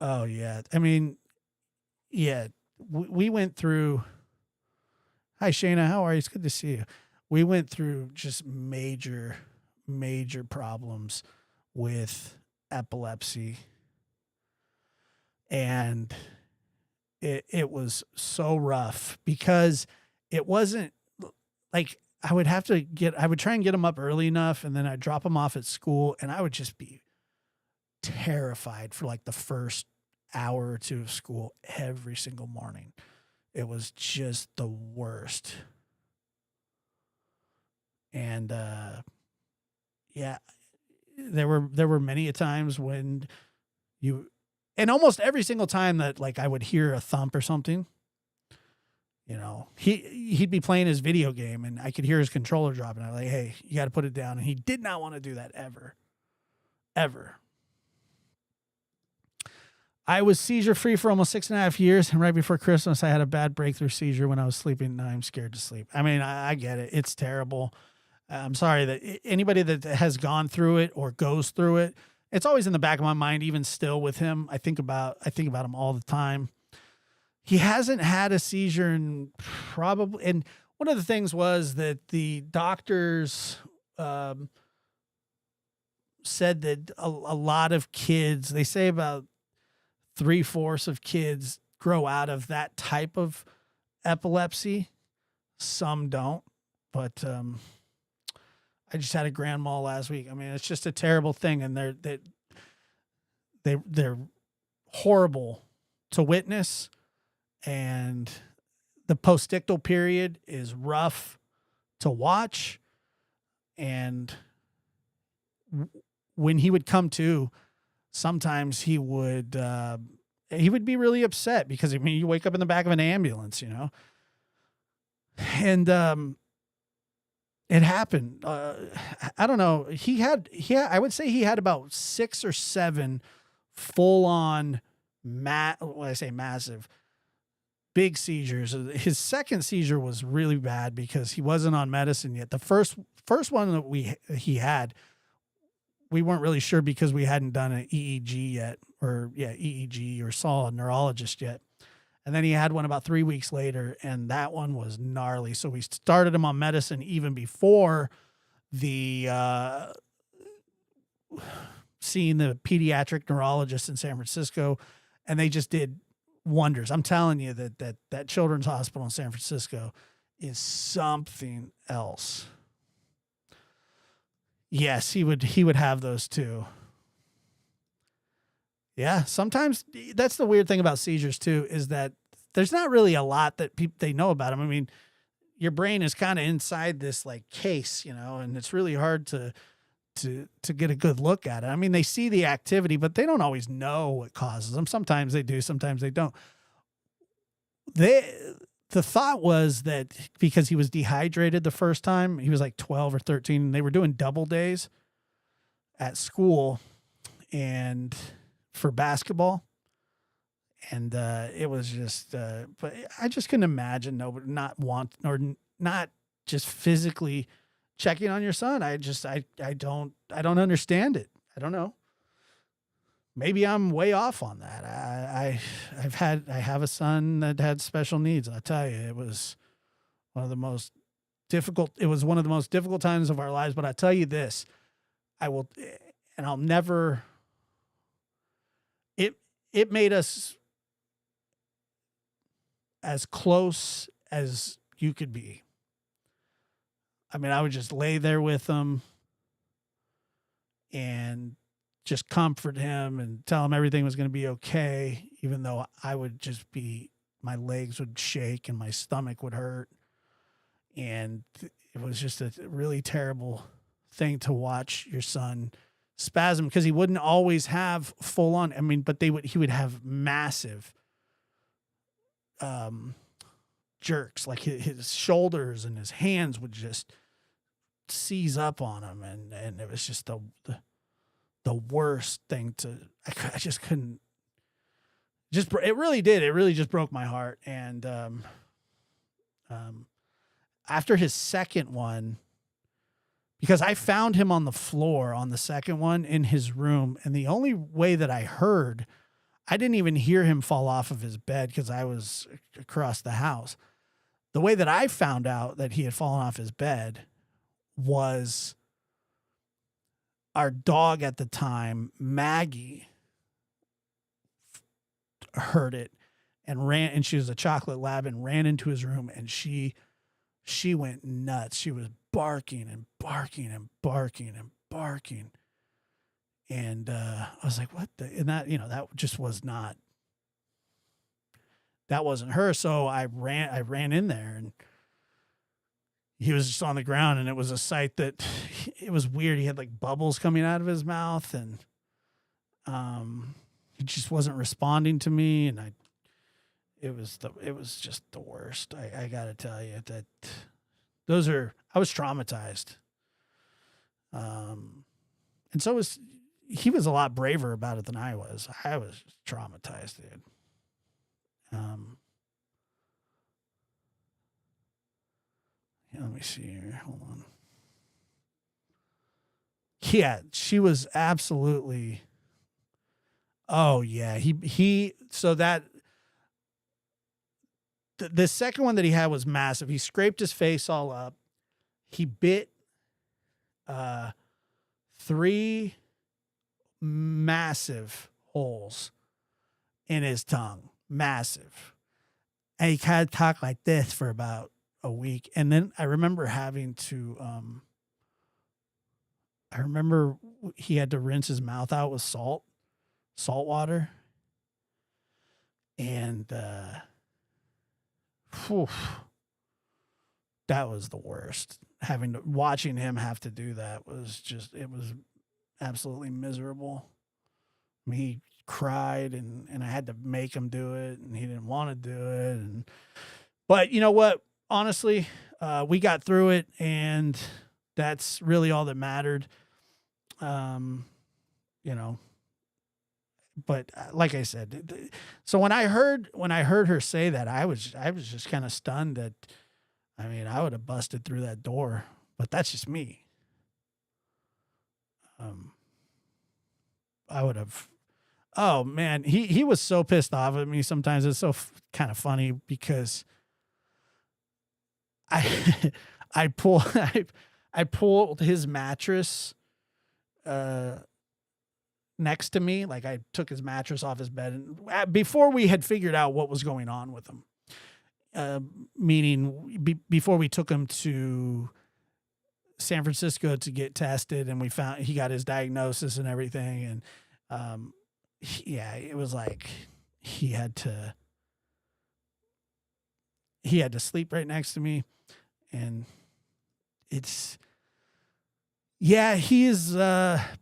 Oh yeah. I mean, yeah, we went through, hi Shayna, how are you? It's good to see you. We went through just major problems with epilepsy, and it was so rough because it wasn't like I would try and get him up early enough, and then I'd drop him off at school, and I would just be terrified for like the first hour or two of school every single morning. It was just the worst. And yeah, there were many a times when and almost every single time that like I would hear a thump or something, he'd be playing his video game and I could hear his controller dropping. I'm like, "Hey, you got to put it down." And he did not want to do that ever. I was seizure free for almost 6.5 years. And right before Christmas, I had a bad breakthrough seizure when I was sleeping. Now I'm scared to sleep. I mean, I get it. It's terrible. I'm sorry that anybody that has gone through it or goes through it, it's always in the back of my mind, even still with him. I think about him all the time. He hasn't had a seizure and one of the things was that the doctors said that a lot of kids, they say about 3/4 of kids grow out of that type of epilepsy. Some don't, but I just had a grand mal last week. I mean, it's just a terrible thing, and they're horrible to witness, and the postictal period is rough to watch. And when he would come to, sometimes he would be really upset because, I mean, you wake up in the back of an ambulance, and it happened. I don't know. I would say he had about 6 or 7 full on when I say massive, big seizures. His second seizure was really bad because he wasn't on medicine yet. The first one that he had, we weren't really sure because we hadn't done an EEG yet, EEG, or saw a neurologist yet. And then he had one about 3 weeks later, and that one was gnarly. So we started him on medicine even before the seeing the pediatric neurologist in San Francisco, and they just did wonders. I'm telling you that children's hospital in San Francisco is something else. Yes, he would have those too. Yeah, sometimes that's the weird thing about seizures too, is that there's not really a lot that they know about them. I mean, your brain is kind of inside this like case, you know, and it's really hard to get a good look at it. I mean, they see the activity, but they don't always know what causes them. Sometimes they do, sometimes they don't. The thought was that because he was dehydrated the first time, he was like 12 or 13, and they were doing double days at school and for basketball. And it was just, but I just couldn't imagine not just physically checking on your son. I don't understand it. I don't know. Maybe I'm way off on that. I have a son that had special needs. And I tell you, it was one of the most difficult times of our lives. But I tell you this, I'll never, it made us as close as you could be. I mean, I would just lay there with him and just comfort him and tell him everything was going to be okay, even though I would just my legs would shake and my stomach would hurt. And it was just a really terrible thing to watch your son spasm, because he wouldn't always have full on. I mean, but he would have massive jerks, like his shoulders and his hands would just seize up on him. And it was just the worst thing I just couldn't, it really did. It really just broke my heart. And, after his second one, because I found him on the floor on the second one in his room. And the only way that I didn't even hear him fall off of his bed because I was across the house. The way that I found out that he had fallen off his bed was our dog at the time, Maggie, heard it and ran, and she was a chocolate lab, and ran into his room, and she went nuts. She was barking and barking and barking and barking. And I was like, what the, and that, that just was not, that wasn't her. So I ran in there, and he was just on the ground, and it was a sight that, it was weird. He had like bubbles coming out of his mouth, and he just wasn't responding to me. And it was just the worst. I gotta tell you that I was traumatized. And so he was a lot braver about it than I was. I was traumatized, dude. Yeah, let me see here. Hold on. Yeah, she was absolutely. Oh yeah, so that the second one that he had was massive. He scraped his face all up. He bit 3 massive holes in his tongue. Massive. And he kind of talked like this for about a week. And then I remember having to, he had to rinse his mouth out with salt water. And, that was the worst. Watching him have to do that was it was absolutely miserable. I mean, he cried, and I had to make him do it, and he didn't want to do it. But you know what? Honestly, we got through it, and that's really all that mattered. But like I said, so when I heard her say that, I was just kind of stunned that, I mean, I would have busted through that door, but that's just me. I would have. Oh man, he was so pissed off at me. Sometimes it's so kind of funny because I pulled his mattress next to me. Like, I took his mattress off his bed, and before we had figured out what was going on with him, meaning before we took him to San Francisco to get tested, and we found he got his diagnosis and everything. And it was like he had to sleep right next to me. And it's, yeah, he is,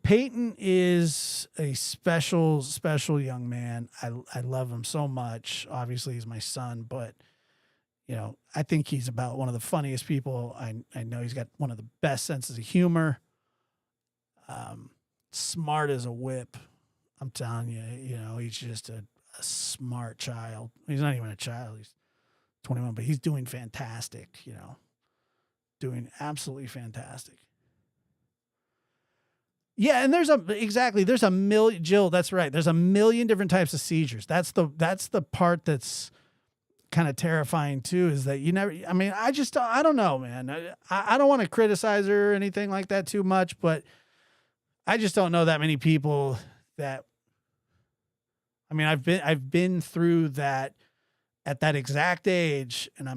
Peyton is a special, special young man. I love him so much. Obviously he's my son, but you know, I think he's about one of the funniest people. I know he's got one of the best senses of humor. Smart as a whip. I'm telling you, you know, he's just a smart child. He's not even a child. He's 21, but he's doing fantastic, you know, doing absolutely fantastic. Yeah, and there's a million, Jill, that's right. There's a million different types of seizures. That's the part that's kind of terrifying too, is that you never, I mean, I don't know, man. I don't want to criticize her or anything like that too much, but I just don't know that many people that, I mean, I've been through that at that exact age, and I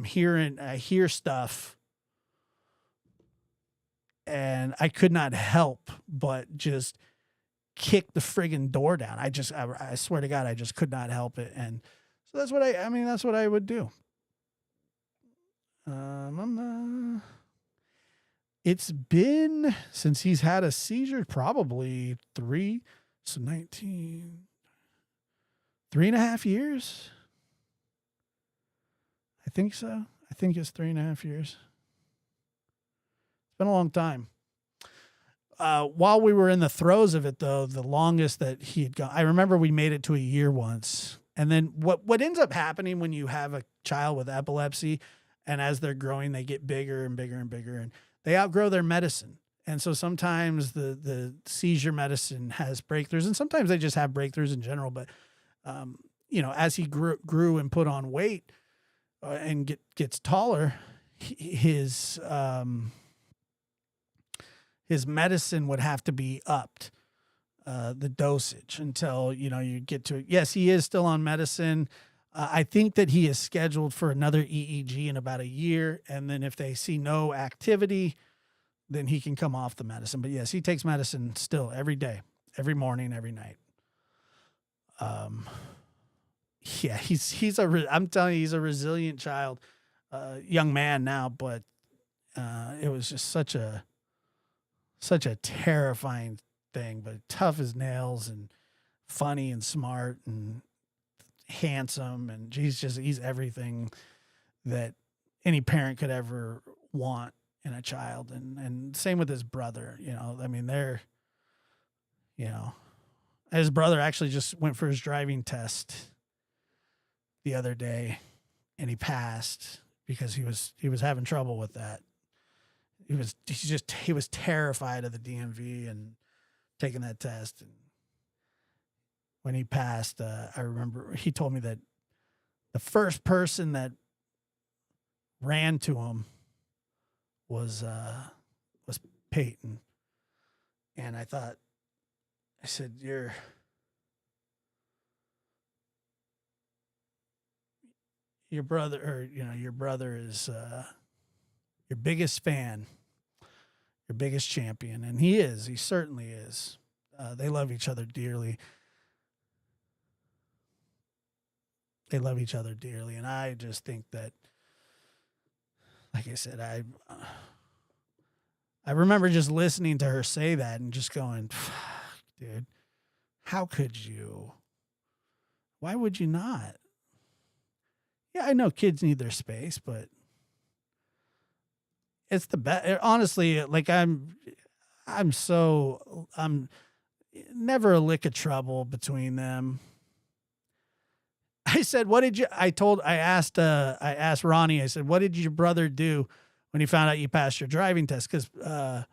hear stuff, and I could not help but just kick the friggin' door down. I swear to God, I just could not help it. And so that's what that's what I would do. It's been since he's had a seizure, probably 3.5 years. I think so. I think it's 3.5 years. It's been a long time. While we were in the throes of it, though, the longest that he had gone, I remember we made it to a year once. And then what ends up happening when you have a child with epilepsy, and as they're growing, they get bigger and bigger and bigger, and they outgrow their medicine. And so sometimes the seizure medicine has breakthroughs, and sometimes they just have breakthroughs in general. But, you know, as he grew and put on weight and gets taller, his medicine would have to be upped, the dosage, until, you know, you get to it. Yes, he is still on medicine. I think that he is scheduled for another EEG in about a year. And then if they see no activity, then he can come off the medicine. But yes, he takes medicine still every day, every morning, every night. Yeah, I'm telling you, he's a resilient child, young man now, but, it was just such a terrifying thing, but tough as nails and funny and smart and handsome. And he's everything that any parent could ever want in a child. And same with his brother, you know, I mean, his brother actually just went for his driving test the other day, and he passed because he was having trouble with that. He was terrified of the DMV and taking that test. And when he passed, I remember he told me that the first person that ran to him was Peyton. And I said, your brother is, your biggest fan, your biggest champion. And he certainly is. They love each other dearly. And I just think that, like I said, I remember just listening to her say that and just going, dude, how could you? Why would you not? Yeah, I know kids need their space, but it's the best. Honestly, like I'm never a lick of trouble between them. I said, I asked Ronnie, I said, what did your brother do when he found out you passed your driving test? And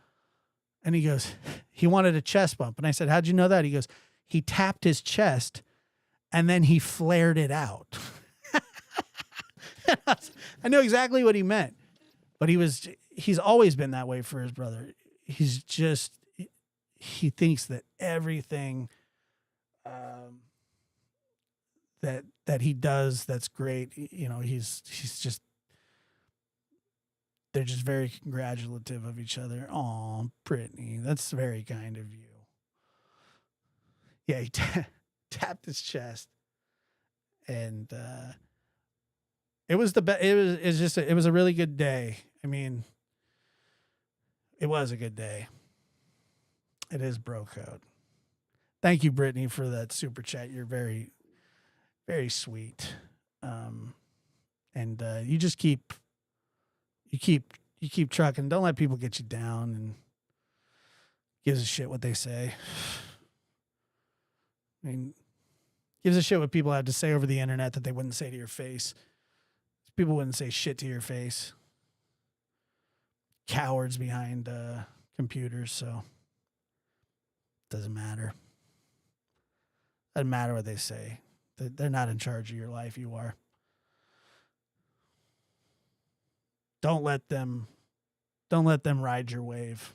he goes, he wanted a chest bump. And I said, how'd you know that? He goes, he tapped his chest and then he flared it out. I know exactly what he meant, but he's always been that way for his brother. He thinks that everything, that he does, that's great. You know, they're just very congratulative of each other. Aw, Brittany, that's very kind of you. Yeah, he tapped his chest, and It was it was a really good day. I mean, it was a good day. It is bro code. Thank you, Brittany, for that super chat. You're very, very sweet. And you just keep trucking. Don't let people get you down, and gives a shit what they say. I mean, gives a shit what people have to say over the internet that they wouldn't say to your face. People wouldn't say shit to your face. Cowards behind computers, so doesn't matter. Doesn't matter what they say. They're not in charge of your life. You are. Don't let them ride your wave.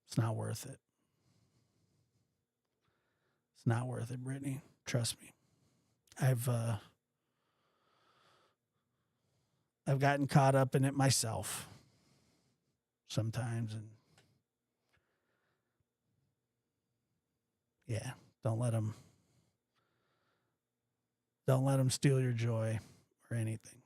It's not worth it. It's not worth it, Brittany. Trust me. I've gotten caught up in it myself sometimes, and yeah, don't let them steal your joy or anything.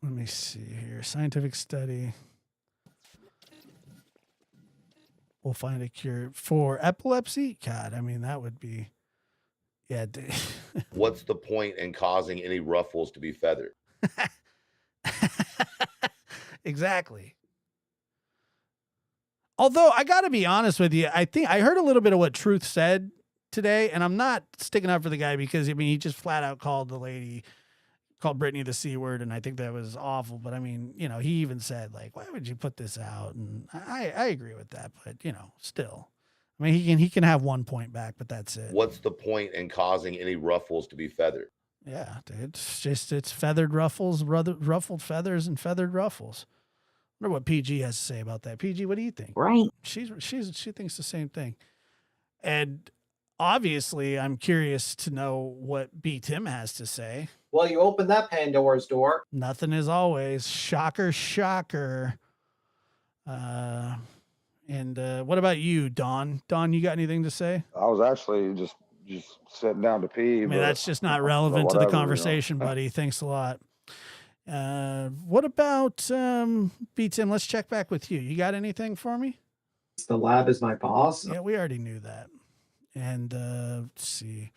Let me see here. Scientific study will find a cure for epilepsy. God, I mean, that would be, yeah. What's the point in causing any ruffles to be feathered? Exactly. Although I got to be honest with you, I think I heard a little bit of what Truth said today, and I'm not sticking up for the guy because, I mean, he just flat out called Brittany the C word, and I think that was awful. But I mean, you know, he even said, like, why would you put this out? And I agree with that, but you know, still, I mean, he can have 1 point back, but that's it. What's the point in causing any ruffles to be feathered? Yeah, it's feathered ruffles, ruffled feathers, and feathered ruffles. I wonder what PG has to say about that. PG, what do you think? Right. She thinks the same thing, and obviously, I'm curious to know what B Tim has to say. Well, you opened that Pandora's door. Nothing is always. Shocker, shocker. And what about you, Don? Don, you got anything to say? I was actually just sitting down to pee. I mean, that's just not relevant to the conversation, buddy. Thanks a lot. What about B Tim? Let's check back with you. You got anything for me? The lab is my boss. Yeah, we already knew that. And let's see.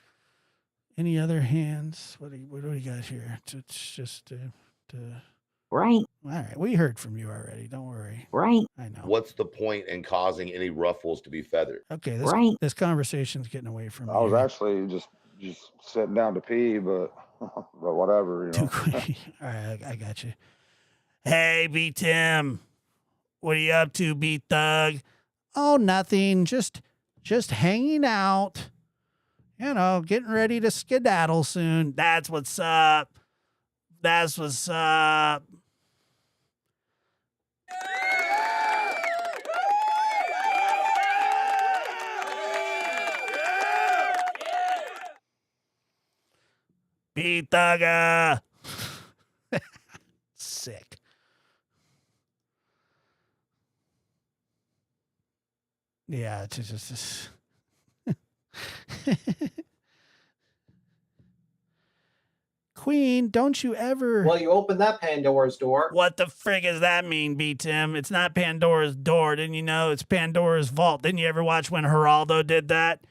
Any other hands? What do we got here? It's just Right. all right. We heard from you already. Don't worry. Right. I know. What's the point in causing any ruffles to be feathered? Okay. Right. This conversation's getting away from I was here. actually just sitting down to pee, but whatever, you Too know. quick. All right, I got you. Hey, B Tim, what are you up to, B Thug? Oh, nothing. Just hanging out. You know, getting ready to skedaddle soon. That's what's up. That's what's up. B Thugger. Sick. Yeah, it's just Queen, don't you ever... Well, you opened that Pandora's door. What the frig does that mean, B. Tim? It's not Pandora's door, didn't you know? It's Pandora's vault. Didn't you ever watch when Geraldo did that?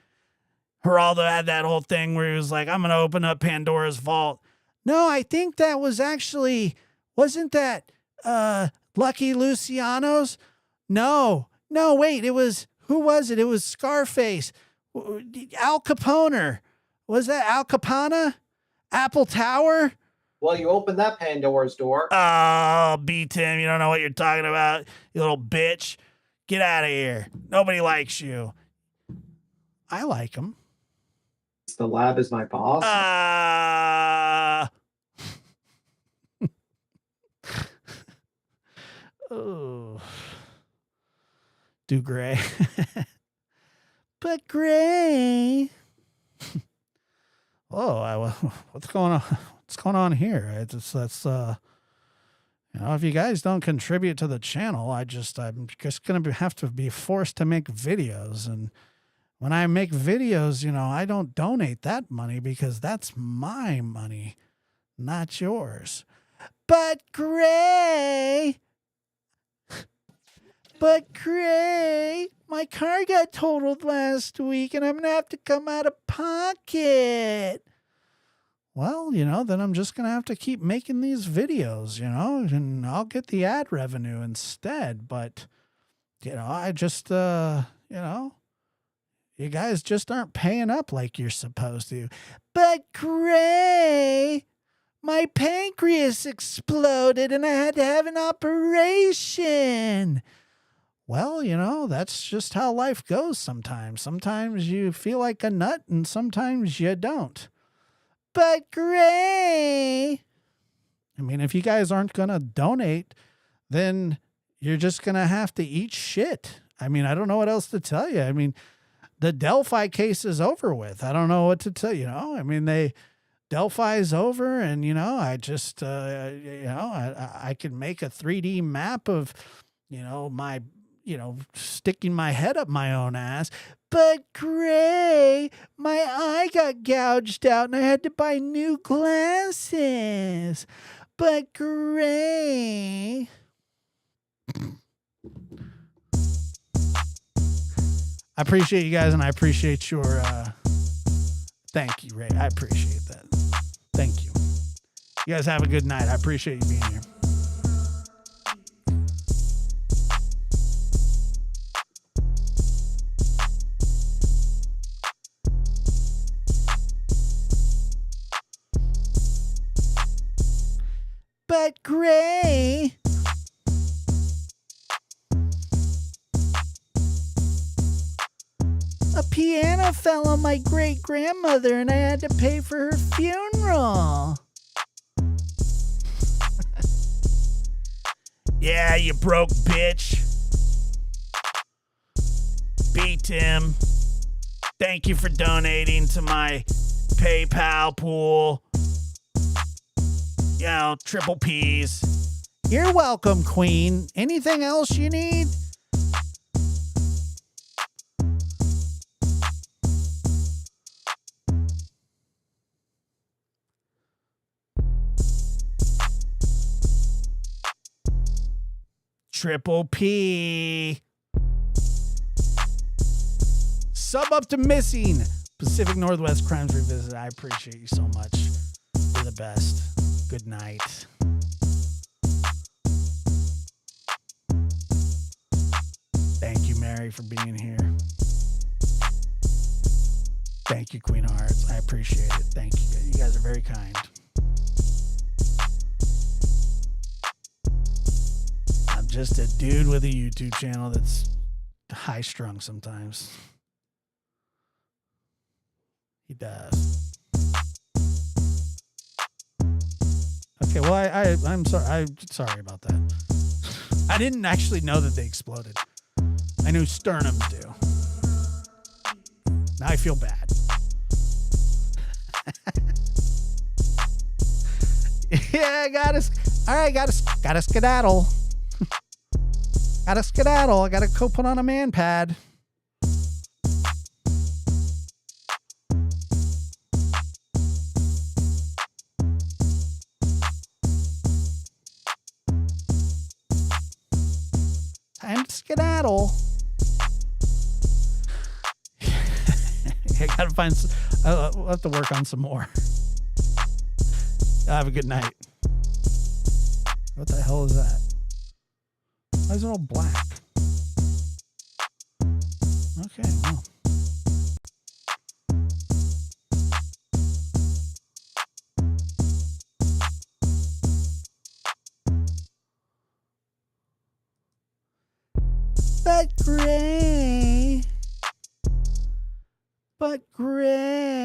Geraldo had that whole thing where he was like, I'm going to open up Pandora's vault. No, I think that was actually... Wasn't that Lucky Luciano's? No, wait, it was... Who was it? It was Scarface. Al Capone. Was that Al Capone? Apple Tower? Well, you opened that Pandora's door. Oh, B Tim, you don't know what you're talking about, you little bitch. Get out of here. Nobody likes you. I like him. The lab is my boss. Oh. Do gray. But gray. Oh, what's going on? What's going on here? That's You know, if you guys don't contribute to the channel, I'm just going to have to be forced to make videos. And when I make videos, you know, I don't donate that money because that's my money, not yours. But Gray, my car got totaled last week and I'm going to have to come out of pocket. Well, you know, then I'm just going to have to keep making these videos, you know, and I'll get the ad revenue instead. But, you know, I just, you know, you guys just aren't paying up like you're supposed to. But Gray, my pancreas exploded and I had to have an operation. Well, you know, that's just how life goes sometimes. Sometimes you feel like a nut and sometimes you don't. But Gray, I mean, if you guys aren't going to donate, then you're just going to have to eat shit. I mean, I don't know what else to tell you. I mean, the Delphi case is over with. I don't know what to tell you. You know, I mean, Delphi's over and, you know, I just, you know, I can make a 3D map of, you know, my, you know, sticking my head up my own ass. But Gray, my eye got gouged out and I had to buy new glasses. But Gray. I appreciate you guys and I appreciate your, thank you, Ray. I appreciate that. Thank you. You guys have a good night. I appreciate you being here. But Gray, a piano fell on my great grandmother and I had to pay for her funeral. Yeah, you broke bitch. Beat him. Thank you for donating to my PayPal pool. You know, triple P's. You're welcome, Queen. Anything else you need? Triple P. Sub up to Missing. Pacific Northwest Crimes Revisited. I appreciate you so much. You're the best. Good night. Thank you, Mary, for being here. Thank you, Queen of Hearts. I appreciate it. Thank you. You guys are very kind. I'm just a dude with a YouTube channel that's high strung sometimes. He does. Okay, well, I'm sorry. I'm sorry about that. I didn't actually know that they exploded. I knew sternums do. Now I feel bad. Yeah, gotta skedaddle. Gotta skedaddle. I gotta go put on a man pad. Time to skedaddle. I gotta find. I'll have to work on some more. Have a good night. What the hell is that? Why is it all black? Okay, well. But Gray.